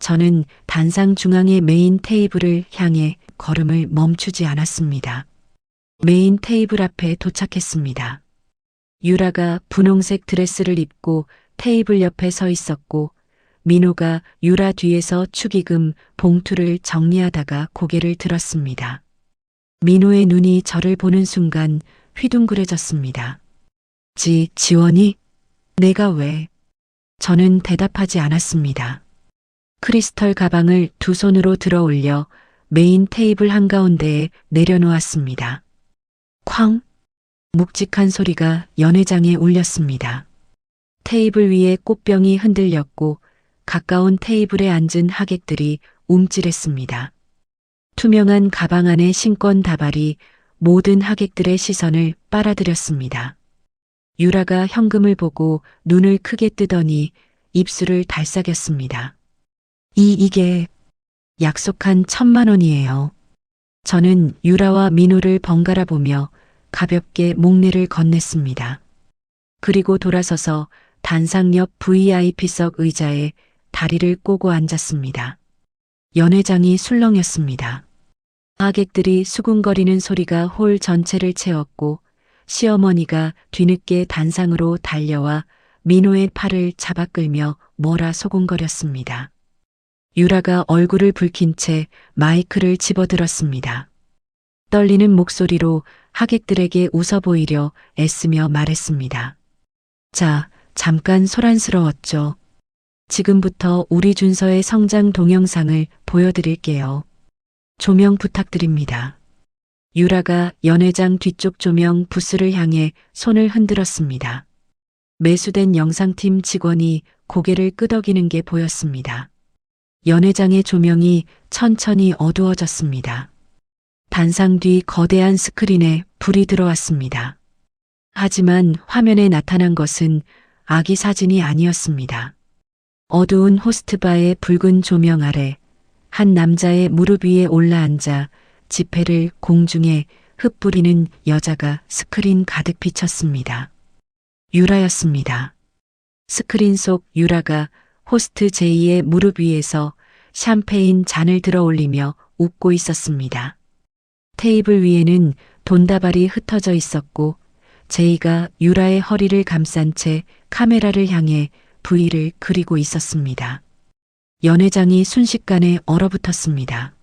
저는 단상 중앙의 메인 테이블을 향해 걸음을 멈추지 않았습니다. 메인 테이블 앞에 도착했습니다. 유라가 분홍색 드레스를 입고 테이블 옆에 서 있었고 민호가 유라 뒤에서 축의금 봉투를 정리하다가 고개를 들었습니다. 민호의 눈이 저를 보는 순간 휘둥그레졌습니다. 지원이? 내가 왜? 저는 대답하지 않았습니다. 크리스털 가방을 두 손으로 들어 올려 메인 테이블 한가운데에 내려놓았습니다. 쾅! 묵직한 소리가 연회장에 울렸습니다. 테이블 위에 꽃병이 흔들렸고 가까운 테이블에 앉은 하객들이 움찔했습니다. 투명한 가방 안의 신권 다발이 모든 하객들의 시선을 빨아들였습니다. 유라가 현금을 보고 눈을 크게 뜨더니 입술을 달싹였습니다. 이게 약속한 1,000만 원이에요. 저는 유라와 민호를 번갈아 보며 가볍게 목례를 건넸습니다. 그리고 돌아서서 단상 옆 VIP석 의자에 다리를 꼬고 앉았습니다. 연회장이 술렁였습니다. 하객들이 수군거리는 소리가 홀 전체를 채웠고 시어머니가 뒤늦게 단상으로 달려와 민호의 팔을 잡아 끌며 뭐라 소곤거렸습니다. 유라가 얼굴을 붉힌 채 마이크를 집어들었습니다. 떨리는 목소리로 하객들에게 웃어 보이려 애쓰며 말했습니다. 자, 잠깐 소란스러웠죠. 지금부터 우리 준서의 성장 동영상을 보여드릴게요. 조명 부탁드립니다. 유라가 연회장 뒤쪽 조명 부스를 향해 손을 흔들었습니다. 매수된 영상팀 직원이 고개를 끄덕이는 게 보였습니다. 연회장의 조명이 천천히 어두워졌습니다. 단상 뒤 거대한 스크린에 불이 들어왔습니다. 하지만 화면에 나타난 것은 아기 사진이 아니었습니다. 어두운 호스트바의 붉은 조명 아래 한 남자의 무릎 위에 올라앉아 지폐를 공중에 흩뿌리는 여자가 스크린 가득 비쳤습니다. 유라였습니다. 스크린 속 유라가 호스트 제이의 무릎 위에서 샴페인 잔을 들어 올리며 웃고 있었습니다. 테이블 위에는 돈다발이 흩어져 있었고 제이가 유라의 허리를 감싼 채 카메라를 향해 V를 그리고 있었습니다. 연회장이 순식간에 얼어붙었습니다.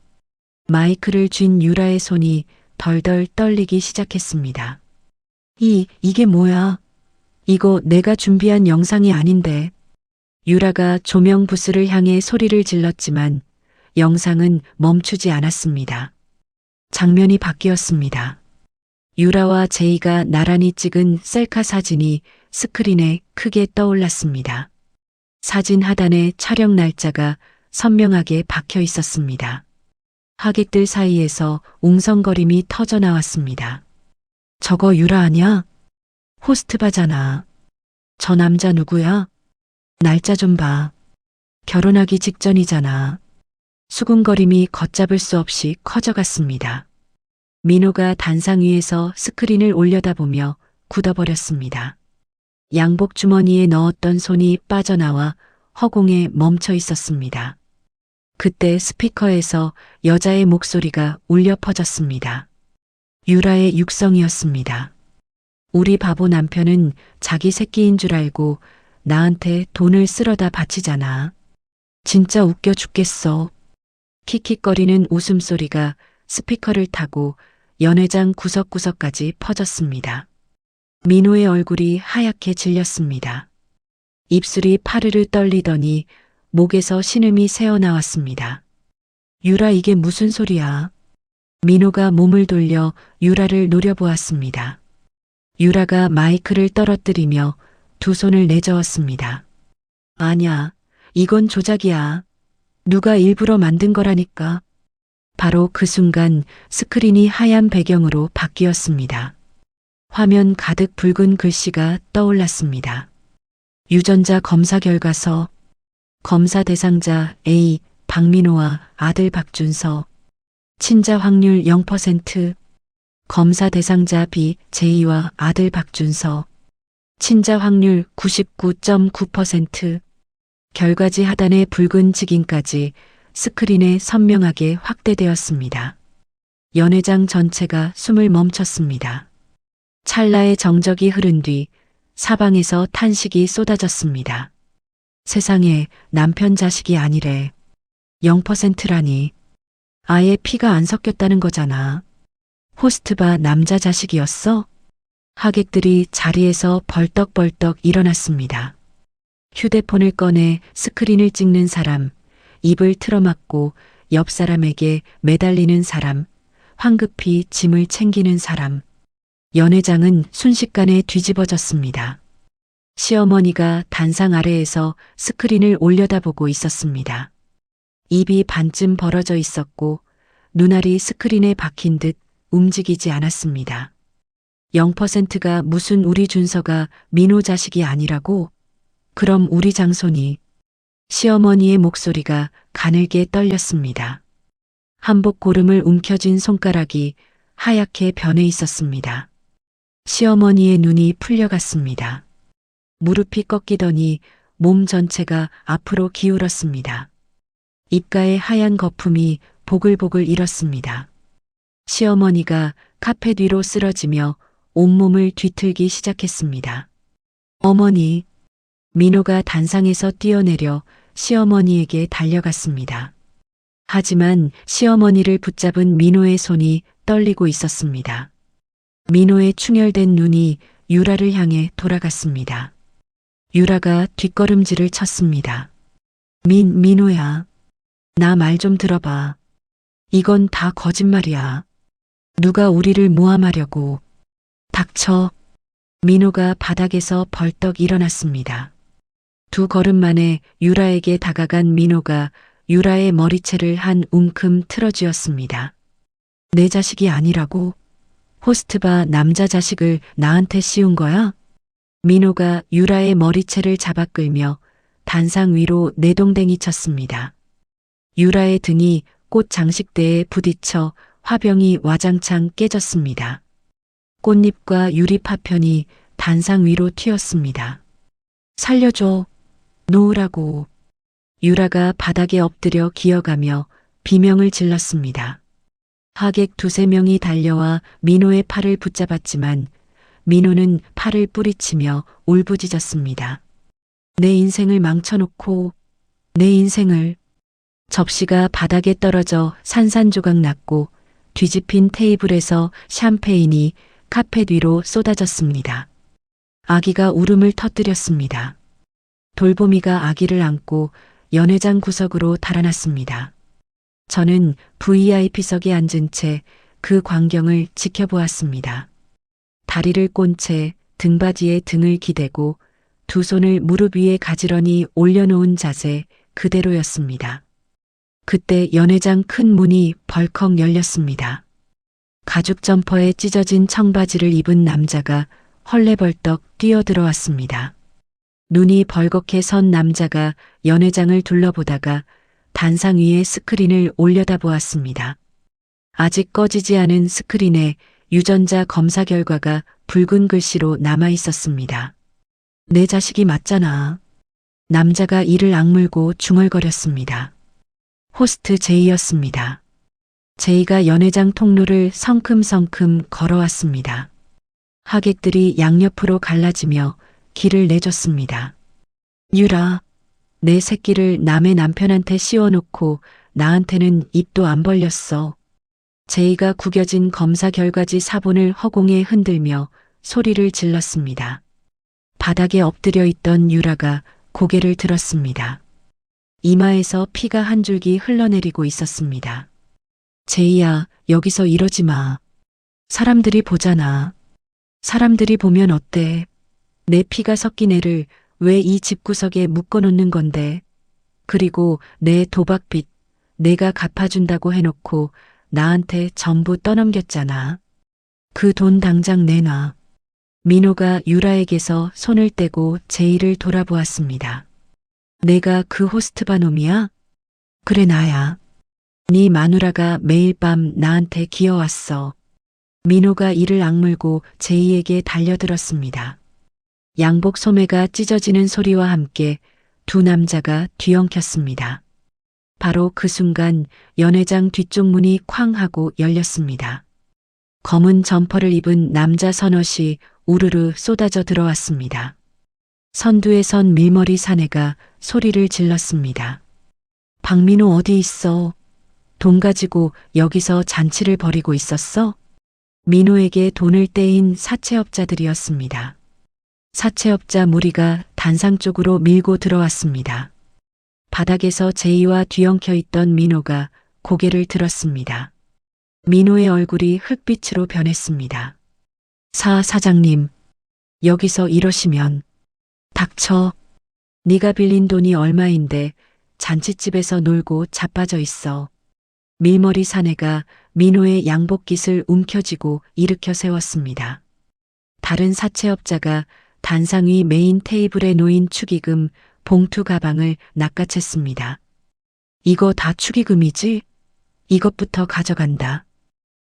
마이크를 쥔 유라의 손이 덜덜 떨리기 시작했습니다. 이게 뭐야? 이거 내가 준비한 영상이 아닌데. 유라가 조명 부스를 향해 소리를 질렀지만 영상은 멈추지 않았습니다. 장면이 바뀌었습니다. 유라와 제이가 나란히 찍은 셀카 사진이 스크린에 크게 떠올랐습니다. 사진 하단에 촬영 날짜가 선명하게 박혀 있었습니다. 하객들 사이에서 웅성거림이 터져 나왔습니다. 저거 유라 아냐? 호스트바잖아. 저 남자 누구야? 날짜 좀 봐. 결혼하기 직전이잖아. 수군거림이 걷잡을 수 없이 커져갔습니다. 민호가 단상 위에서 스크린을 올려다보며 굳어버렸습니다. 양복 주머니에 넣었던 손이 빠져나와 허공에 멈춰 있었습니다. 그때 스피커에서 여자의 목소리가 울려 퍼졌습니다. 유라의 육성이었습니다. 우리 바보 남편은 자기 새끼인 줄 알고 나한테 돈을 쓸어다 바치잖아. 진짜 웃겨 죽겠어. 킥킥거리는 웃음소리가 스피커를 타고 연회장 구석구석까지 퍼졌습니다. 민호의 얼굴이 하얗게 질렸습니다. 입술이 파르르 떨리더니 목에서 신음이 새어나왔습니다. 유라 이게 무슨 소리야? 민호가 몸을 돌려 유라를 노려보았습니다. 유라가 마이크를 떨어뜨리며 두 손을 내저었습니다. 아냐, 이건 조작이야. 누가 일부러 만든 거라니까. 바로 그 순간 스크린이 하얀 배경으로 바뀌었습니다. 화면 가득 붉은 글씨가 떠올랐습니다. 유전자 검사 결과서, 검사 대상자 A, 박민호와 아들 박준서, 친자 확률 0%, 검사 대상자 B, 제이와 아들 박준서, 친자 확률 99.9%, 결과지 하단의 붉은 직인까지 스크린에 선명하게 확대되었습니다. 연회장 전체가 숨을 멈췄습니다. 찰나의 정적이 흐른 뒤 사방에서 탄식이 쏟아졌습니다. 세상에 남편 자식이 아니래. 0%라니. 아예 피가 안 섞였다는 거잖아. 호스트바 남자 자식이었어? 하객들이 자리에서 벌떡벌떡 일어났습니다. 휴대폰을 꺼내 스크린을 찍는 사람, 입을 틀어막고 옆 사람에게 매달리는 사람, 황급히 짐을 챙기는 사람. 연회장은 순식간에 뒤집어졌습니다. 시어머니가 단상 아래에서 스크린을 올려다보고 있었습니다. 입이 반쯤 벌어져 있었고 눈알이 스크린에 박힌 듯 움직이지 않았습니다. 0%가 무슨 우리 준서가 민호 자식이 아니라고? 그럼 우리 장손이. 시어머니의 목소리가 가늘게 떨렸습니다. 한복 고름을 움켜쥔 손가락이 하얗게 변해 있었습니다. 시어머니의 눈이 풀려갔습니다. 무릎이 꺾이더니 몸 전체가 앞으로 기울었습니다. 입가에 하얀 거품이 보글보글 일었습니다. 시어머니가 카펫 위로 쓰러지며 온몸을 뒤틀기 시작했습니다. 어머니, 민호가 단상에서 뛰어내려 시어머니에게 달려갔습니다. 하지만 시어머니를 붙잡은 민호의 손이 떨리고 있었습니다. 민호의 충혈된 눈이 유라를 향해 돌아갔습니다. 유라가 뒷걸음질을 쳤습니다. 민호야. 나 말 좀 들어봐. 이건 다 거짓말이야. 누가 우리를 모함하려고. 닥쳐. 민호가 바닥에서 벌떡 일어났습니다. 두 걸음 만에 유라에게 다가간 민호가 유라의 머리채를 한 움큼 틀어쥐었습니다. 내 자식이 아니라고? 호스트바 남자 자식을 나한테 씌운 거야? 민호가 유라의 머리채를 잡아 끌며 단상 위로 내동댕이 쳤습니다. 유라의 등이 꽃 장식대에 부딪혀 화병이 와장창 깨졌습니다. 꽃잎과 유리 파편이 단상 위로 튀었습니다. 살려줘. 놓으라고. 유라가 바닥에 엎드려 기어가며 비명을 질렀습니다. 하객 두세 명이 달려와 민호의 팔을 붙잡았지만 민호는 팔을 뿌리치며 울부짖었습니다. 내 인생을 망쳐놓고 내 인생을. 접시가 바닥에 떨어져 산산조각 났고 뒤집힌 테이블에서 샴페인이 카펫 위로 쏟아졌습니다. 아기가 울음을 터뜨렸습니다. 돌보미가 아기를 안고 연회장 구석으로 달아났습니다. 저는 VIP석에 앉은 채 그 광경을 지켜보았습니다. 다리를 꼰 채 등받이에 등을 기대고 두 손을 무릎 위에 가지런히 올려놓은 자세 그대로였습니다. 그때 연회장 큰 문이 벌컥 열렸습니다. 가죽 점퍼에 찢어진 청바지를 입은 남자가 헐레벌떡 뛰어들어왔습니다. 눈이 벌겋게 선 남자가 연회장을 둘러보다가 단상 위에 스크린을 올려다보았습니다. 아직 꺼지지 않은 스크린에 유전자 검사 결과가 붉은 글씨로 남아 있었습니다. 내 자식이 맞잖아. 남자가 이를 악물고 중얼거렸습니다. 호스트 제이였습니다. 제이가 연회장 통로를 성큼성큼 걸어왔습니다. 하객들이 양옆으로 갈라지며 길을 내줬습니다. 유라, 내 새끼를 남의 남편한테 씌워놓고 나한테는 입도 안 벌렸어. 제이가 구겨진 검사 결과지 사본을 허공에 흔들며 소리를 질렀습니다. 바닥에 엎드려 있던 유라가 고개를 들었습니다. 이마에서 피가 한 줄기 흘러내리고 있었습니다. 제이야, 여기서 이러지 마. 사람들이 보잖아. 사람들이 보면 어때? 내 피가 섞인 애를 왜 이 집구석에 묶어놓는 건데? 그리고 내 도박빚, 내가 갚아준다고 해놓고 나한테 전부 떠넘겼잖아. 그 돈 당장 내놔. 민호가 유라에게서 손을 떼고 제이를 돌아보았습니다. 내가 그 호스트바 놈이야? 그래 나야. 네 마누라가 매일 밤 나한테 기어왔어. 민호가 이를 악물고 제이에게 달려들었습니다. 양복 소매가 찢어지는 소리와 함께 두 남자가 뒤엉켰습니다. 바로 그 순간 연회장 뒤쪽 문이 쾅 하고 열렸습니다. 검은 점퍼를 입은 남자 서너시 우르르 쏟아져 들어왔습니다. 선두에 선 밀머리 사내가 소리를 질렀습니다. 박민호 어디 있어? 돈 가지고 여기서 잔치를 벌이고 있었어? 민호에게 돈을 떼인 사채업자들이었습니다. 사채업자 무리가 단상 쪽으로 밀고 들어왔습니다. 바닥에서 제이와 뒤엉켜 있던 민호가 고개를 들었습니다. 민호의 얼굴이 흙빛으로 변했습니다. 사장님, 여기서 이러시면. 닥쳐. 네가 빌린 돈이 얼마인데 잔치집에서 놀고 자빠져 있어. 밀머리 사내가 민호의 양복깃을 움켜쥐고 일으켜 세웠습니다. 다른 사채업자가 단상 위 메인 테이블에 놓인 축의금 봉투 가방을 낚아챘습니다. 이거 다 축의금이지? 이것부터 가져간다.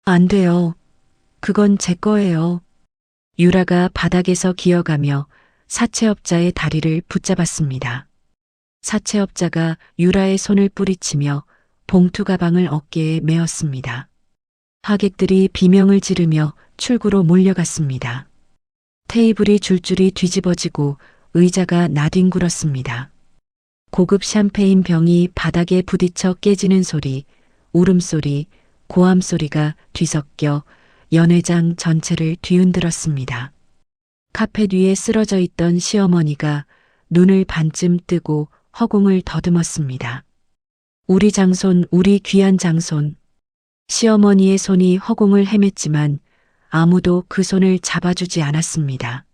안 돼요. 그건 제 거예요. 유라가 바닥에서 기어가며 사채업자의 다리를 붙잡았습니다. 사채업자가 유라의 손을 뿌리치며 봉투 가방을 어깨에 메었습니다. 하객들이 비명을 지르며 출구로 몰려갔습니다. 테이블이 줄줄이 뒤집어지고 의자가 나뒹굴었습니다. 고급 샴페인 병이 바닥에 부딪혀 깨지는 소리, 울음소리, 고함소리가 뒤섞여 연회장 전체를 뒤흔들었습니다. 카펫 위에 쓰러져 있던 시어머니가 눈을 반쯤 뜨고 허공을 더듬었습니다. 우리 장손, 우리 귀한 장손. 시어머니의 손이 허공을 헤맸지만 아무도 그 손을 잡아주지 않았습니다.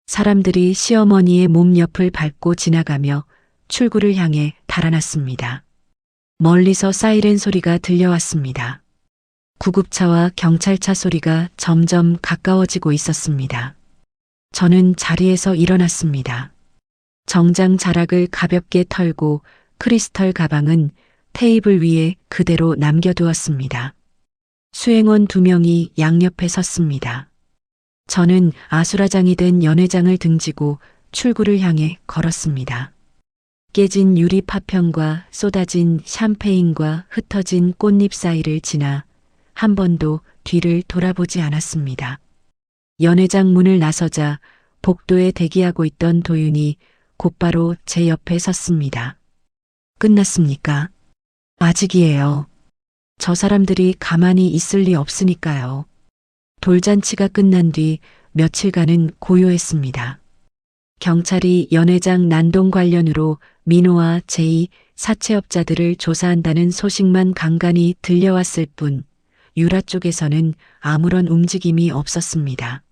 사람들이 시어머니의 몸 옆을 밟고 지나가며 출구를 향해 달아났습니다. 멀리서 사이렌 소리가 들려왔습니다. 구급차와 경찰차 소리가 점점 가까워지고 있었습니다. 저는 자리에서 일어났습니다. 정장 자락을 가볍게 털고 크리스털 가방은 테이블 위에 그대로 남겨두었습니다. 수행원 2명이 양옆에 섰습니다. 저는 아수라장이 된 연회장을 등지고 출구를 향해 걸었습니다. 깨진 유리 파편과 쏟아진 샴페인과 흩어진 꽃잎 사이를 지나 한 번도 뒤를 돌아보지 않았습니다. 연회장 문을 나서자 복도에 대기하고 있던 도윤이 곧바로 제 옆에 섰습니다. 끝났습니까? 아직이에요. 저 사람들이 가만히 있을 리 없으니까요. 돌잔치가 끝난 뒤 며칠간은 고요했습니다. 경찰이 연회장 난동 관련으로 민호와 제이 사채업자들을 조사한다는 소식만 간간히 들려왔을 뿐 유라 쪽에서는 아무런 움직임이 없었습니다.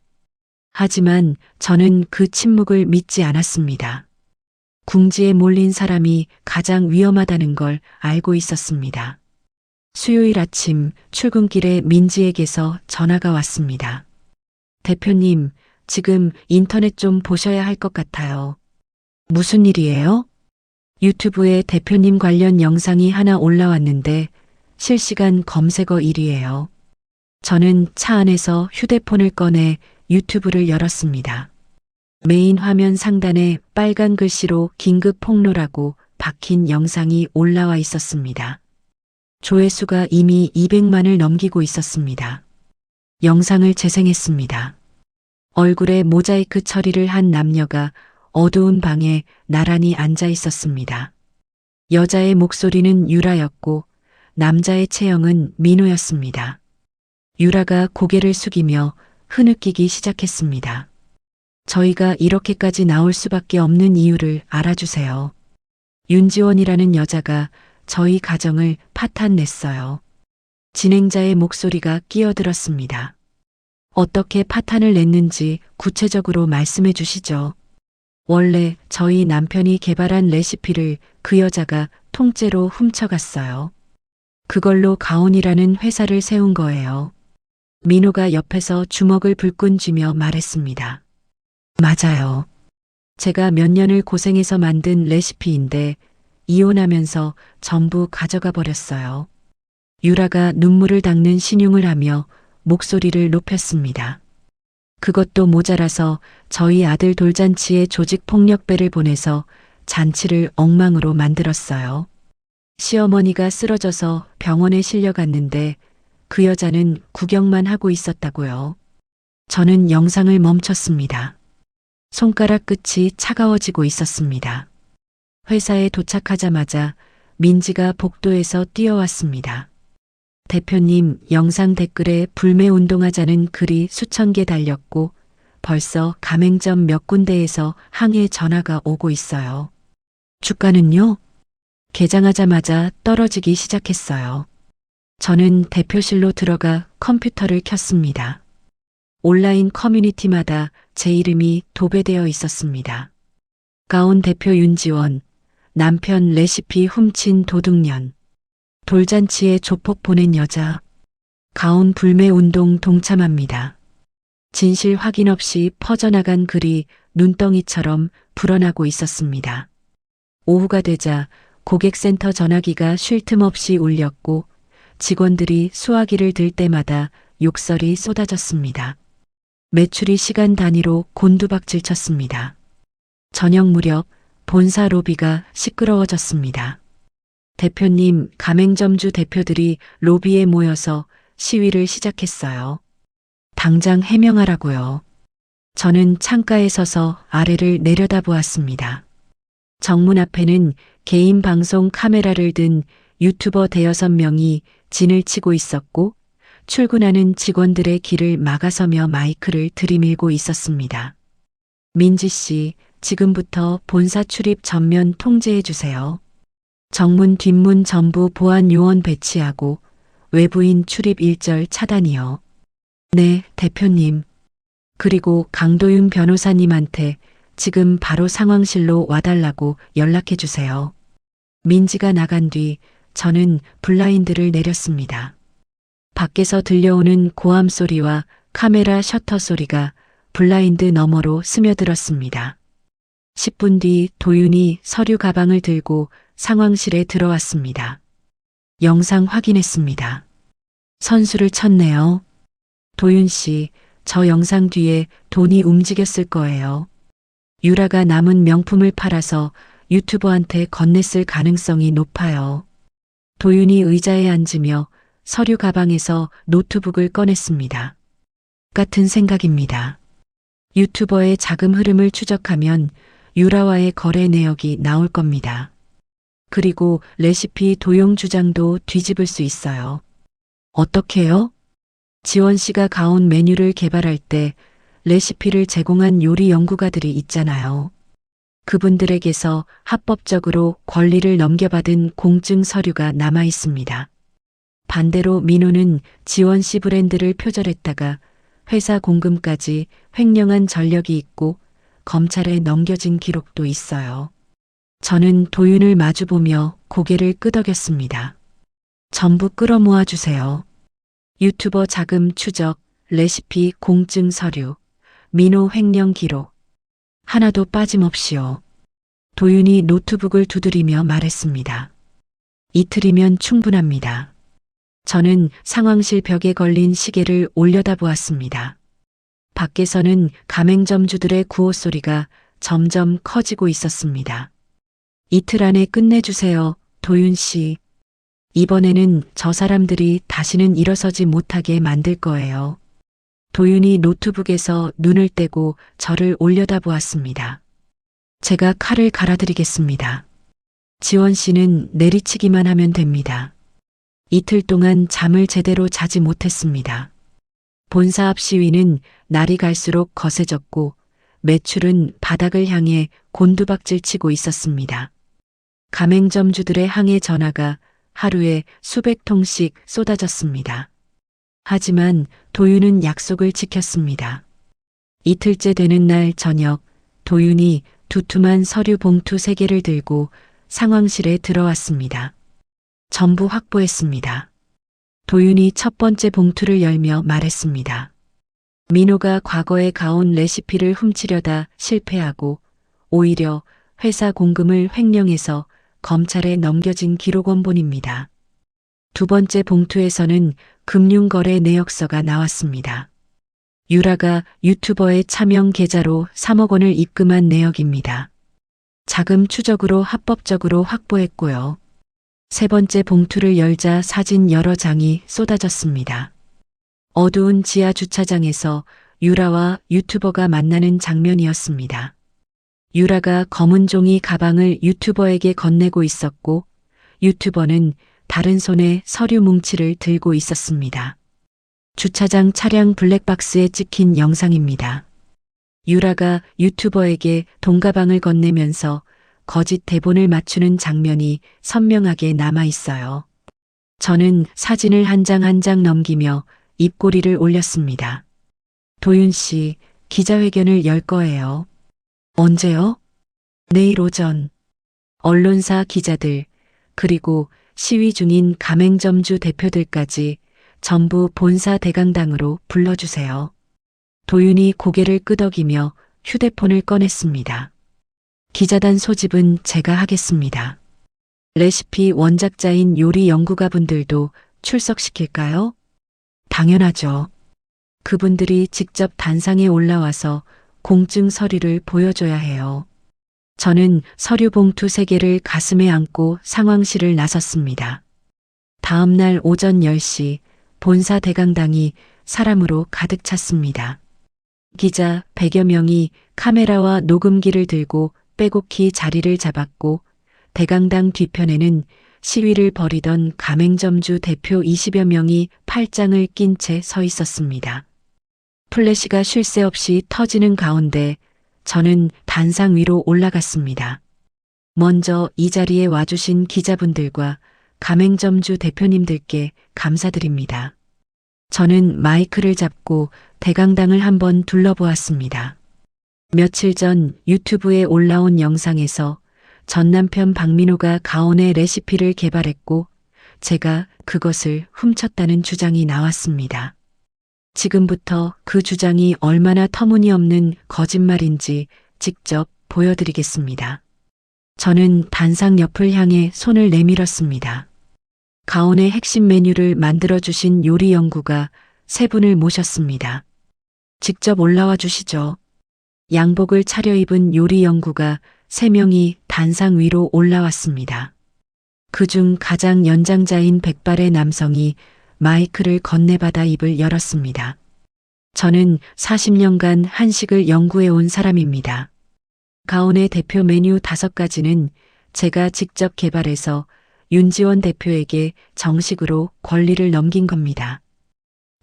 하지만 저는 그 침묵을 믿지 않았습니다. 궁지에 몰린 사람이 가장 위험하다는 걸 알고 있었습니다. 수요일 아침 출근길에 민지에게서 전화가 왔습니다. 대표님, 지금 인터넷 좀 보셔야 할 것 같아요. 무슨 일이에요? 유튜브에 대표님 관련 영상이 하나 올라왔는데 실시간 검색어 1위예요. 저는 차 안에서 휴대폰을 꺼내 유튜브를 열었습니다. 메인 화면 상단에 빨간 글씨로 긴급 폭로라고 박힌 영상이 올라와 있었습니다. 조회수가 이미 200만을 넘기고 있었습니다. 영상을 재생했습니다. 얼굴에 모자이크 처리를 한 남녀가 어두운 방에 나란히 앉아 있었습니다. 여자의 목소리는 유라였고 남자의 체형은 민호였습니다. 유라가 고개를 숙이며 흐느끼기 시작했습니다. 저희가 이렇게까지 나올 수밖에 없는 이유를 알아주세요. 윤지원이라는 여자가 저희 가정을 파탄냈어요. 진행자의 목소리가 끼어들었습니다. 어떻게 파탄을 냈는지 구체적으로 말씀해 주시죠. 원래 저희 남편이 개발한 레시피를 그 여자가 통째로 훔쳐갔어요. 그걸로 가온이라는 회사를 세운 거예요. 민호가 옆에서 주먹을 불끈 쥐며 말했습니다. 맞아요. 제가 몇 년을 고생해서 만든 레시피인데 이혼하면서 전부 가져가 버렸어요. 유라가 눈물을 닦는 신용을 하며 목소리를 높였습니다. 그것도 모자라서 저희 아들 돌잔치에 조직폭력배를 보내서 잔치를 엉망으로 만들었어요. 시어머니가 쓰러져서 병원에 실려갔는데 그 여자는 구경만 하고 있었다고요. 저는 영상을 멈췄습니다. 손가락 끝이 차가워지고 있었습니다. 회사에 도착하자마자 민지가 복도에서 뛰어왔습니다. 대표님, 영상 댓글에 불매운동하자는 글이 수천 개 달렸고 벌써 가맹점 몇 군데에서 항의 전화가 오고 있어요. 주가는요? 개장하자마자 떨어지기 시작했어요. 저는 대표실로 들어가 컴퓨터를 켰습니다. 온라인 커뮤니티마다 제 이름이 도배되어 있었습니다. 가온 대표 윤지원, 남편 레시피 훔친 도둑년, 돌잔치에 조폭 보낸 여자, 가온 불매운동 동참합니다. 진실 확인 없이 퍼져나간 글이 눈덩이처럼 불어나고 있었습니다. 오후가 되자 고객센터 전화기가 쉴 틈 없이 울렸고 직원들이 수화기를 들 때마다 욕설이 쏟아졌습니다. 매출이 시간 단위로 곤두박질 쳤습니다. 저녁 무렵 본사 로비가 시끄러워졌습니다. 대표님, 가맹점주 대표들이 로비에 모여서 시위를 시작했어요. 당장 해명하라고요. 저는 창가에 서서 아래를 내려다보았습니다. 정문 앞에는 개인 방송 카메라를 든 유튜버 대여섯 명이 진을 치고 있었고 출근하는 직원들의 길을 막아서며 마이크를 들이밀고 있었습니다. 민지 씨, 지금부터 본사 출입 전면 통제해 주세요. 정문 뒷문 전부 보안 요원 배치하고 외부인 출입 일절 차단이요. 네, 대표님. 그리고 강도윤 변호사님한테 지금 바로 상황실로 와달라고 연락해 주세요. 민지가 나간 뒤 저는 블라인드를 내렸습니다. 밖에서 들려오는 고함 소리와 카메라 셔터 소리가 블라인드 너머로 스며들었습니다. 10분 뒤 도윤이 서류 가방을 들고 상황실에 들어왔습니다. 영상 확인했습니다. 선수를 쳤네요. 도윤 씨, 저 영상 뒤에 돈이 움직였을 거예요. 유라가 남은 명품을 팔아서 유튜버한테 건넸을 가능성이 높아요. 도윤이 의자에 앉으며 서류 가방에서 노트북을 꺼냈습니다. 같은 생각입니다. 유튜버의 자금 흐름을 추적하면 유라와의 거래 내역이 나올 겁니다. 그리고 레시피 도용 주장도 뒤집을 수 있어요. 어떻게요? 지원 씨가 가온 메뉴를 개발할 때 레시피를 제공한 요리 연구가들이 있잖아요. 그분들에게서 합법적으로 권리를 넘겨받은 공증 서류가 남아 있습니다. 반대로 민호는 지원 씨 브랜드를 표절했다가 회사 공금까지 횡령한 전력이 있고 검찰에 넘겨진 기록도 있어요. 저는 도윤을 마주보며 고개를 끄덕였습니다. 전부 끌어모아 주세요. 유튜버 자금 추적, 레시피 공증 서류, 민호 횡령 기록. 하나도 빠짐없이요. 도윤이 노트북을 두드리며 말했습니다. 이틀이면 충분합니다. 저는 상황실 벽에 걸린 시계를 올려다보았습니다. 밖에서는 가맹점주들의 구호 소리가 점점 커지고 있었습니다. 이틀 안에 끝내주세요, 도윤 씨. 이번에는 저 사람들이 다시는 일어서지 못하게 만들 거예요. 도윤이 노트북에서 눈을 떼고 저를 올려다보았습니다. 제가 칼을 갈아드리겠습니다. 지원 씨는 내리치기만 하면 됩니다. 이틀 동안 잠을 제대로 자지 못했습니다. 본사 앞 시위는 날이 갈수록 거세졌고 매출은 바닥을 향해 곤두박질 치고 있었습니다. 가맹점주들의 항해 전화가 하루에 수백 통씩 쏟아졌습니다. 하지만 도윤은 약속을 지켰습니다. 이틀째 되는 날 저녁 도윤이 두툼한 서류 봉투 3개를 들고 상황실에 들어왔습니다. 전부 확보했습니다. 도윤이 첫 번째 봉투를 열며 말했습니다. 민호가 과거에 가온 레시피를 훔치려다 실패하고 오히려 회사 공금을 횡령해서 검찰에 넘겨진 기록 원본입니다. 두 번째 봉투에서는 금융거래 내역서가 나왔습니다. 유라가 유튜버의 차명 계좌로 3억 원을 입금한 내역입니다. 자금 추적으로 합법적으로 확보했고요. 세 번째 봉투를 열자 사진 여러 장이 쏟아졌습니다. 어두운 지하 주차장에서 유라와 유튜버가 만나는 장면이었습니다. 유라가 검은 종이 가방을 유튜버에게 건네고 있었고 유튜버는 다른 손에 서류 뭉치를 들고 있었습니다. 주차장 차량 블랙박스에 찍힌 영상입니다. 유라가 유튜버에게 돈가방을 건네면서 거짓 대본을 맞추는 장면이 선명하게 남아 있어요. 저는 사진을 한 장 한 장 넘기며 입꼬리를 올렸습니다. 도윤 씨, 기자회견을 열 거예요. 언제요? 내일 오전. 언론사 기자들, 그리고 시위 중인 가맹점주 대표들까지 전부 본사 대강당으로 불러주세요. 도윤이 고개를 끄덕이며 휴대폰을 꺼냈습니다. 기자단 소집은 제가 하겠습니다. 레시피 원작자인 요리 연구가분들도 출석시킬까요? 당연하죠. 그분들이 직접 단상에 올라와서 공증 서류를 보여줘야 해요. 저는 서류 봉투 3개를 가슴에 안고 상황실을 나섰습니다. 다음 날 오전 10시 본사 대강당이 사람으로 가득 찼습니다. 기자 100여 명이 카메라와 녹음기를 들고 빼곡히 자리를 잡았고 대강당 뒤편에는 시위를 벌이던 가맹점주 대표 20여 명이 팔짱을 낀 채 서 있었습니다. 플래시가 쉴 새 없이 터지는 가운데 저는 단상 위로 올라갔습니다. 먼저 이 자리에 와주신 기자분들과 가맹점주 대표님들께 감사드립니다. 저는 마이크를 잡고 대강당을 한번 둘러보았습니다. 며칠 전 유튜브에 올라온 영상에서 전 남편 박민호가 가온의 레시피를 개발했고 제가 그것을 훔쳤다는 주장이 나왔습니다. 지금부터 그 주장이 얼마나 터무니없는 거짓말인지 직접 보여드리겠습니다. 저는 단상 옆을 향해 손을 내밀었습니다. 가온의 핵심 메뉴를 만들어주신 요리 연구가 3분을 모셨습니다. 직접 올라와 주시죠. 양복을 차려입은 요리 연구가 3명이 단상 위로 올라왔습니다. 그중 가장 연장자인 백발의 남성이 마이크를 건네받아 입을 열었습니다. 저는 40년간 한식을 연구해온 사람입니다. 가온의 대표 메뉴 5가지는 제가 직접 개발해서 윤지원 대표에게 정식으로 권리를 넘긴 겁니다.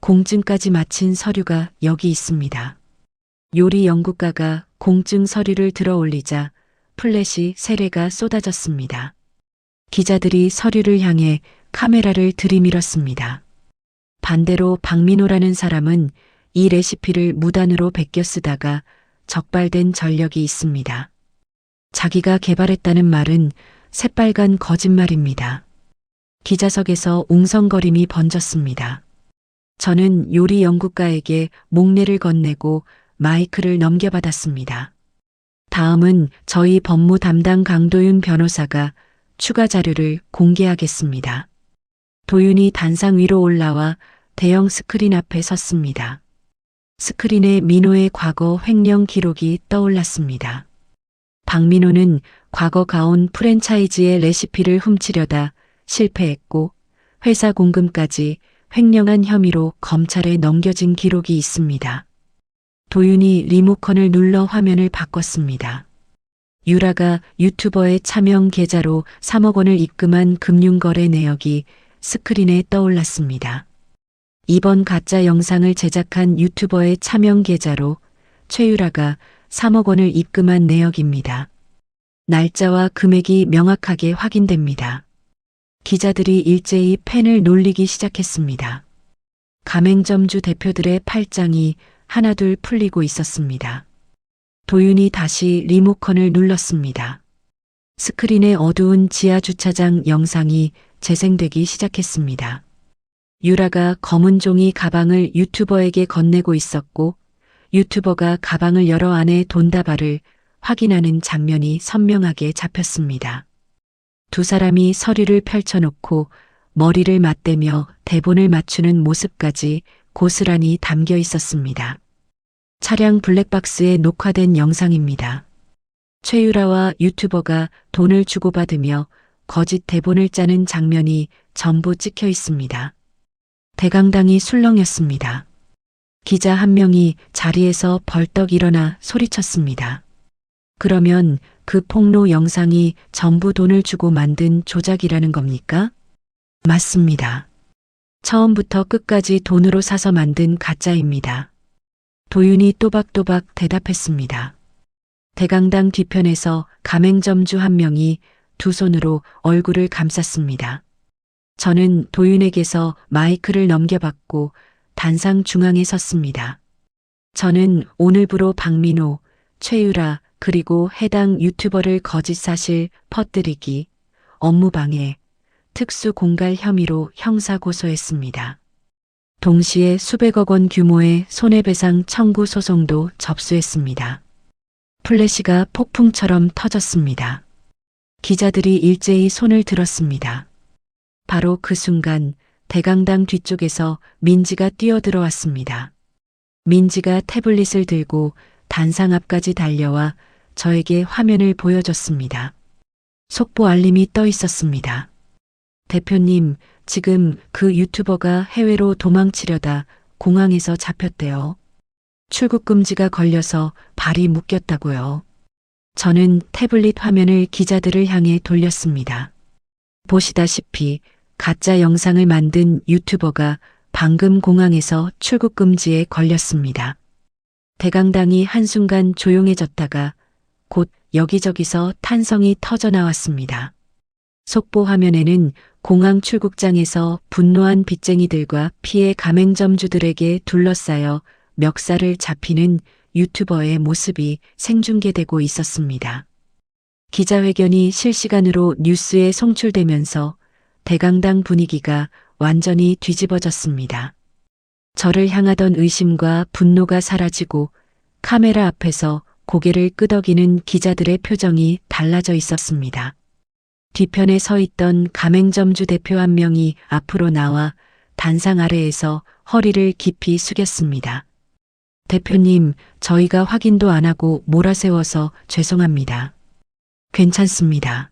공증까지 마친 서류가 여기 있습니다. 요리 연구가가 공증 서류를 들어 올리자 플래시 세례가 쏟아졌습니다. 기자들이 서류를 향해 카메라를 들이밀었습니다. 반대로 박민호라는 사람은 이 레시피를 무단으로 베껴 쓰다가 적발된 전력이 있습니다. 자기가 개발했다는 말은 새빨간 거짓말입니다. 기자석에서 웅성거림이 번졌습니다. 저는 요리 연구가에게 목례를 건네고 마이크를 넘겨받았습니다. 다음은 저희 법무 담당 강도윤 변호사가 추가 자료를 공개하겠습니다. 도윤이 단상 위로 올라와 대형 스크린 앞에 섰습니다. 스크린에 민호의 과거 횡령 기록이 떠올랐습니다. 박민호는 과거 가온 프랜차이즈의 레시피를 훔치려다 실패했고 회사 공금까지 횡령한 혐의로 검찰에 넘겨진 기록이 있습니다. 도윤이 리모컨을 눌러 화면을 바꿨습니다. 유라가 유튜버의 차명 계좌로 3억 원을 입금한 금융거래 내역이 스크린에 떠올랐습니다. 이번 가짜 영상을 제작한 유튜버의 차명 계좌로 최유라가 3억 원을 입금한 내역입니다. 날짜와 금액이 명확하게 확인됩니다. 기자들이 일제히 펜을 놀리기 시작했습니다. 가맹점주 대표들의 팔짱이 하나둘 풀리고 있었습니다. 도윤이 다시 리모컨을 눌렀습니다. 스크린에 어두운 지하 주차장 영상이 재생되기 시작했습니다. 유라가 검은 종이 가방을 유튜버에게 건네고 있었고 유튜버가 가방을 열어 안에 돈다발을 확인하는 장면이 선명하게 잡혔습니다. 두 사람이 서류를 펼쳐놓고 머리를 맞대며 대본을 맞추는 모습까지 고스란히 담겨 있었습니다. 차량 블랙박스에 녹화된 영상입니다. 최유라와 유튜버가 돈을 주고받으며 거짓 대본을 짜는 장면이 전부 찍혀 있습니다. 대강당이 술렁였습니다. 기자 한 명이 자리에서 벌떡 일어나 소리쳤습니다. 그러면 그 폭로 영상이 전부 돈을 주고 만든 조작이라는 겁니까? 맞습니다. 처음부터 끝까지 돈으로 사서 만든 가짜입니다. 도윤이 또박또박 대답했습니다. 대강당 뒤편에서 가맹점주 한 명이 두 손으로 얼굴을 감쌌습니다. 저는 도윤에게서 마이크를 넘겨받고 단상 중앙에 섰습니다. 저는 오늘부로 박민호, 최유라 그리고 해당 유튜버를 거짓 사실 퍼뜨리기, 업무방해, 특수공갈 혐의로 형사 고소했습니다. 동시에 수백억 원 규모의 손해배상 청구 소송도 접수했습니다. 플래시가 폭풍처럼 터졌습니다. 기자들이 일제히 손을 들었습니다. 바로 그 순간 대강당 뒤쪽에서 민지가 뛰어들어왔습니다. 민지가 태블릿을 들고 단상 앞까지 달려와 저에게 화면을 보여줬습니다. 속보 알림이 떠 있었습니다. 대표님, 지금 그 유튜버가 해외로 도망치려다 공항에서 잡혔대요. 출국 금지가 걸려서 발이 묶였다고요. 저는 태블릿 화면을 기자들을 향해 돌렸습니다. 보시다시피 가짜 영상을 만든 유튜버가 방금 공항에서 출국 금지에 걸렸습니다. 대강당이 한순간 조용해졌다가 곧 여기저기서 탄성이 터져 나왔습니다. 속보 화면에는 공항 출국장에서 분노한 빚쟁이들과 피해 가맹점주들에게 둘러싸여 멱살을 잡히는 유튜버의 모습이 생중계되고 있었습니다. 기자회견이 실시간으로 뉴스에 송출되면서 대강당 분위기가 완전히 뒤집어졌습니다. 저를 향하던 의심과 분노가 사라지고 카메라 앞에서 고개를 끄덕이는 기자들의 표정이 달라져 있었습니다. 뒤편에 서 있던 가맹점주 대표 한 명이 앞으로 나와 단상 아래에서 허리를 깊이 숙였습니다. 대표님, 저희가 확인도 안 하고 몰아세워서 죄송합니다. 괜찮습니다.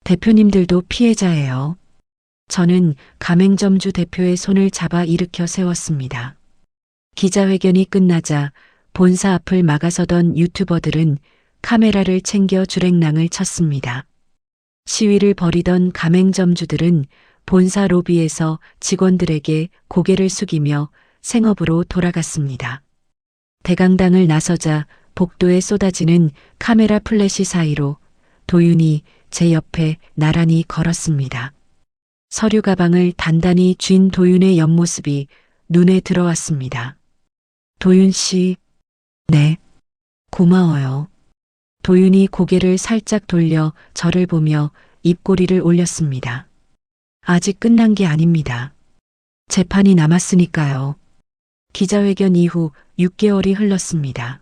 대표님들도 피해자예요. 저는 가맹점주 대표의 손을 잡아 일으켜 세웠습니다. 기자회견이 끝나자 본사 앞을 막아서던 유튜버들은 카메라를 챙겨 주랭랑을 쳤습니다. 시위를 벌이던 가맹점주들은 본사 로비에서 직원들에게 고개를 숙이며 생업으로 돌아갔습니다. 대강당을 나서자 복도에 쏟아지는 카메라 플래시 사이로 도윤이 제 옆에 나란히 걸었습니다. 서류 가방을 단단히 쥔 도윤의 옆모습이 눈에 들어왔습니다. 도윤 씨, 네, 고마워요. 도윤이 고개를 살짝 돌려 저를 보며 입꼬리를 올렸습니다. 아직 끝난 게 아닙니다. 재판이 남았으니까요. 기자회견 이후 6개월이 흘렀습니다.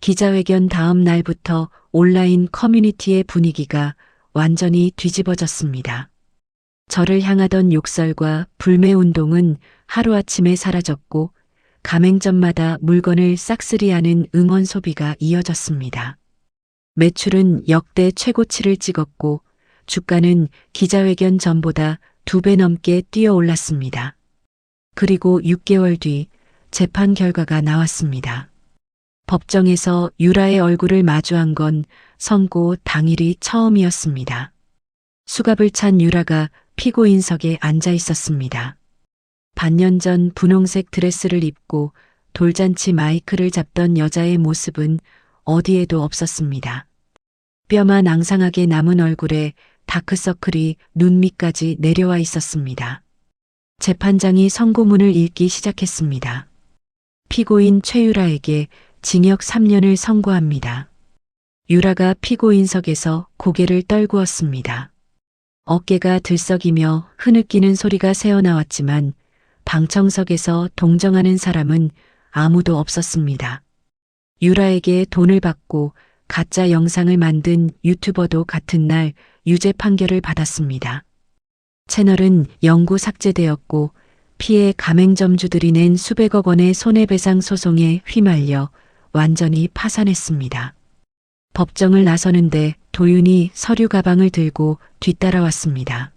기자회견 다음 날부터 온라인 커뮤니티의 분위기가 완전히 뒤집어졌습니다. 저를 향하던 욕설과 불매운동은 하루아침에 사라졌고 가맹점마다 물건을 싹쓸이하는 응원 소비가 이어졌습니다. 매출은 역대 최고치를 찍었고 주가는 기자회견 전보다 2배 넘게 뛰어올랐습니다. 그리고 6개월 뒤 재판 결과가 나왔습니다. 법정에서 유라의 얼굴을 마주한 건 선고 당일이 처음이었습니다. 수갑을 찬 유라가 피고인석에 앉아 있었습니다. 반년 전 분홍색 드레스를 입고 돌잔치 마이크를 잡던 여자의 모습은 어디에도 없었습니다. 뼈만 앙상하게 남은 얼굴에 다크서클이 눈 밑까지 내려와 있었습니다. 재판장이 선고문을 읽기 시작했습니다. 피고인 최유라에게 징역 3년을 선고합니다. 유라가 피고인석에서 고개를 떨구었습니다. 어깨가 들썩이며 흐느끼는 소리가 새어나왔지만 방청석에서 동정하는 사람은 아무도 없었습니다. 유라에게 돈을 받고 가짜 영상을 만든 유튜버도 같은 날 유죄 판결을 받았습니다. 채널은 영구 삭제되었고 피해 가맹점주들이 낸 수백억 원의 손해배상 소송에 휘말려 완전히 파산했습니다. 법정을 나서는데 도윤이 서류 가방을 들고 뒤따라왔습니다.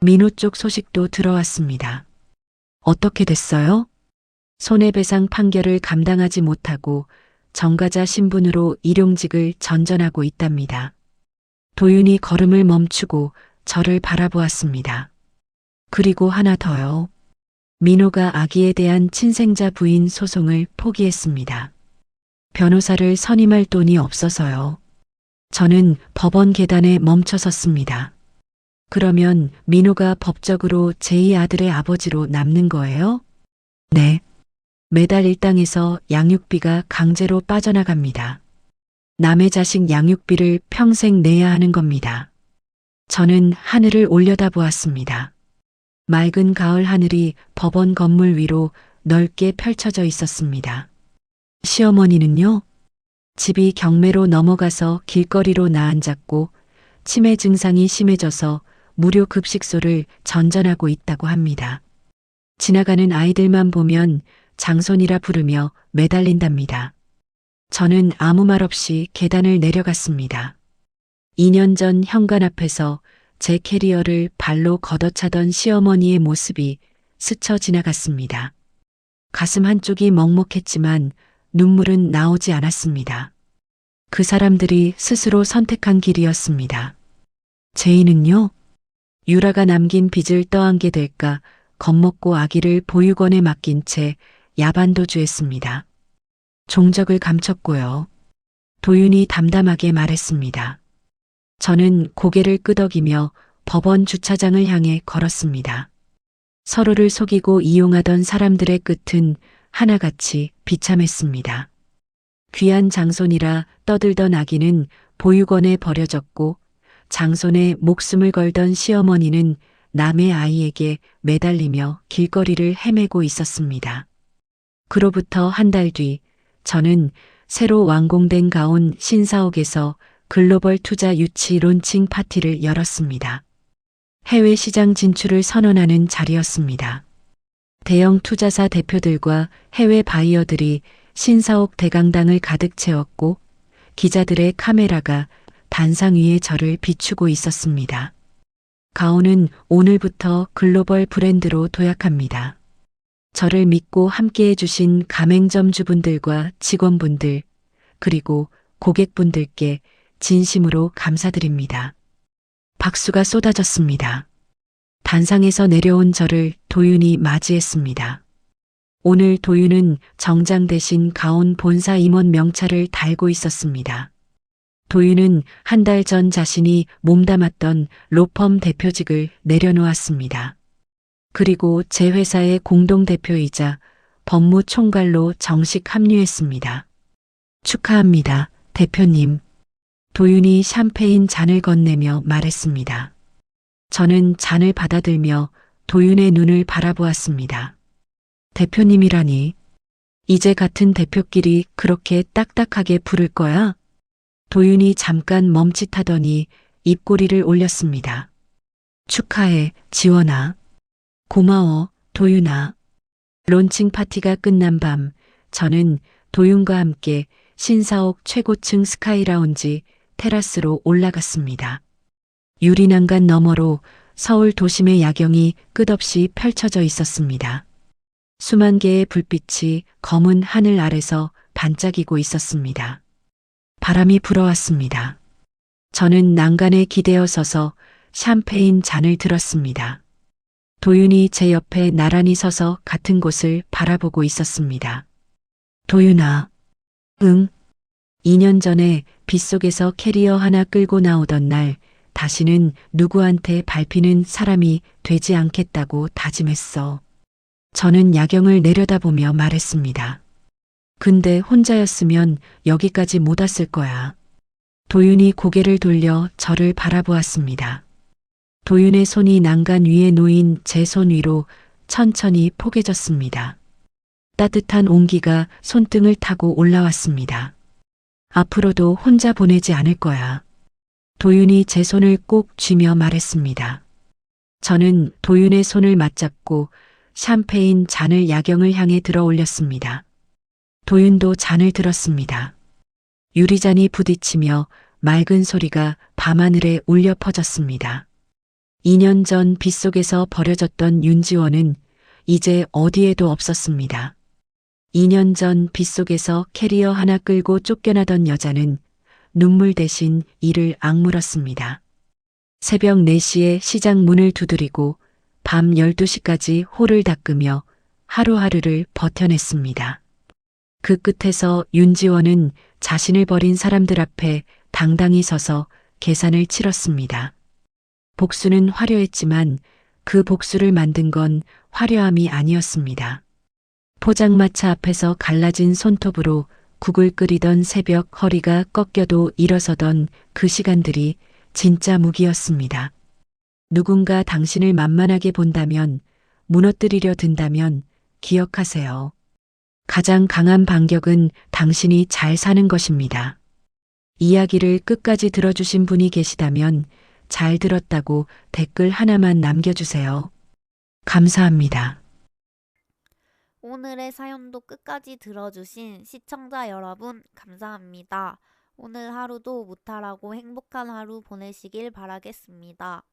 민호 쪽 소식도 들어왔습니다. 어떻게 됐어요? 손해배상 판결을 감당하지 못하고 정가자 신분으로 일용직을 전전하고 있답니다. 도윤이 걸음을 멈추고 저를 바라보았습니다. 그리고 하나 더요. 민호가 아기에 대한 친생자 부인 소송을 포기했습니다. 변호사를 선임할 돈이 없어서요. 저는 법원 계단에 멈춰섰습니다. 그러면 민호가 법적으로 제2 아들의 아버지로 남는 거예요? 네. 매달 일당에서 양육비가 강제로 빠져나갑니다. 남의 자식 양육비를 평생 내야 하는 겁니다. 저는 하늘을 올려다보았습니다. 맑은 가을 하늘이 법원 건물 위로 넓게 펼쳐져 있었습니다. 시어머니는요? 집이 경매로 넘어가서 길거리로 나앉았고 치매 증상이 심해져서 무료 급식소를 전전하고 있다고 합니다. 지나가는 아이들만 보면 장손이라 부르며 매달린답니다. 저는 아무 말 없이 계단을 내려갔습니다. 2년 전 현관 앞에서 제 캐리어를 발로 걷어차던 시어머니의 모습이 스쳐 지나갔습니다. 가슴 한쪽이 먹먹했지만 눈물은 나오지 않았습니다. 그 사람들이 스스로 선택한 길이었습니다. 제이는요? 유라가 남긴 빚을 떠안게 될까 겁먹고 아기를 보육원에 맡긴 채 야반도주했습니다. 종적을 감췄고요. 도윤이 담담하게 말했습니다. 저는 고개를 끄덕이며 법원 주차장을 향해 걸었습니다. 서로를 속이고 이용하던 사람들의 끝은 하나같이 비참했습니다. 귀한 장손이라 떠들던 아기는 보육원에 버려졌고 장손의 목숨을 걸던 시어머니는 남의 아이에게 매달리며 길거리를 헤매고 있었습니다. 그로부터 한 달 뒤 저는 새로 완공된 가온 신사옥에서 글로벌 투자 유치 론칭 파티를 열었습니다. 해외 시장 진출을 선언하는 자리였습니다. 대형 투자사 대표들과 해외 바이어들이 신사옥 대강당을 가득 채웠고 기자들의 카메라가 단상 위에 저를 비추고 있었습니다. 가온은 오늘부터 글로벌 브랜드로 도약합니다. 저를 믿고 함께해 주신 가맹점주분들과 직원분들 그리고 고객분들께 진심으로 감사드립니다. 박수가 쏟아졌습니다. 단상에서 내려온 저를 도윤이 맞이했습니다. 오늘 도윤은 정장 대신 가온 본사 임원 명찰을 달고 있었습니다. 도윤은 한 달 전 자신이 몸담았던 로펌 대표직을 내려놓았습니다. 그리고 제 회사의 공동대표이자 법무총괄로 정식 합류했습니다. 축하합니다, 대표님. 도윤이 샴페인 잔을 건네며 말했습니다. 저는 잔을 받아들며 도윤의 눈을 바라보았습니다. 대표님이라니. 이제 같은 대표끼리 그렇게 딱딱하게 부를 거야? 도윤이 잠깐 멈칫하더니 입꼬리를 올렸습니다. 축하해, 지원아. 고마워, 도윤아. 론칭 파티가 끝난 밤, 저는 도윤과 함께 신사옥 최고층 스카이라운지 테라스로 올라갔습니다. 유리난간 너머로 서울 도심의 야경이 끝없이 펼쳐져 있었습니다. 수만 개의 불빛이 검은 하늘 아래서 반짝이고 있었습니다. 바람이 불어왔습니다. 저는 난간에 기대어 서서 샴페인 잔을 들었습니다. 도윤이 제 옆에 나란히 서서 같은 곳을 바라보고 있었습니다. 도윤아. 응. 2년 전에 빗속에서 캐리어 하나 끌고 나오던 날 다시는 누구한테 밟히는 사람이 되지 않겠다고 다짐했어. 저는 야경을 내려다보며 말했습니다. 근데 혼자였으면 여기까지 못 왔을 거야. 도윤이 고개를 돌려 저를 바라보았습니다. 도윤의 손이 난간 위에 놓인 제 손 위로 천천히 포개졌습니다. 따뜻한 온기가 손등을 타고 올라왔습니다. 앞으로도 혼자 보내지 않을 거야. 도윤이 제 손을 꼭 쥐며 말했습니다. 저는 도윤의 손을 맞잡고 샴페인 잔을 야경을 향해 들어 올렸습니다. 도윤도 잔을 들었습니다. 유리잔이 부딪히며 맑은 소리가 밤하늘에 울려 퍼졌습니다. 2년 전 빗속에서 버려졌던 윤지원은 이제 어디에도 없었습니다. 2년 전 빗속에서 캐리어 하나 끌고 쫓겨나던 여자는 눈물 대신 이를 악물었습니다. 새벽 4시에 시장 문을 두드리고 밤 12시까지 홀을 닦으며 하루하루를 버텨냈습니다. 그 끝에서 윤지원은 자신을 버린 사람들 앞에 당당히 서서 계산을 치렀습니다. 복수는 화려했지만 그 복수를 만든 건 화려함이 아니었습니다. 포장마차 앞에서 갈라진 손톱으로 국을 끓이던 새벽 허리가 꺾여도 일어서던 그 시간들이 진짜 무기였습니다. 누군가 당신을 만만하게 본다면, 무너뜨리려 든다면 기억하세요. 가장 강한 반격은 당신이 잘 사는 것입니다. 이야기를 끝까지 들어주신 분이 계시다면 잘 들었다고 댓글 하나만 남겨주세요. 감사합니다. 오늘의 사연도 끝까지 들어주신 시청자 여러분, 감사합니다. 오늘 하루도 무탈하고 행복한 하루 보내시길 바라겠습니다.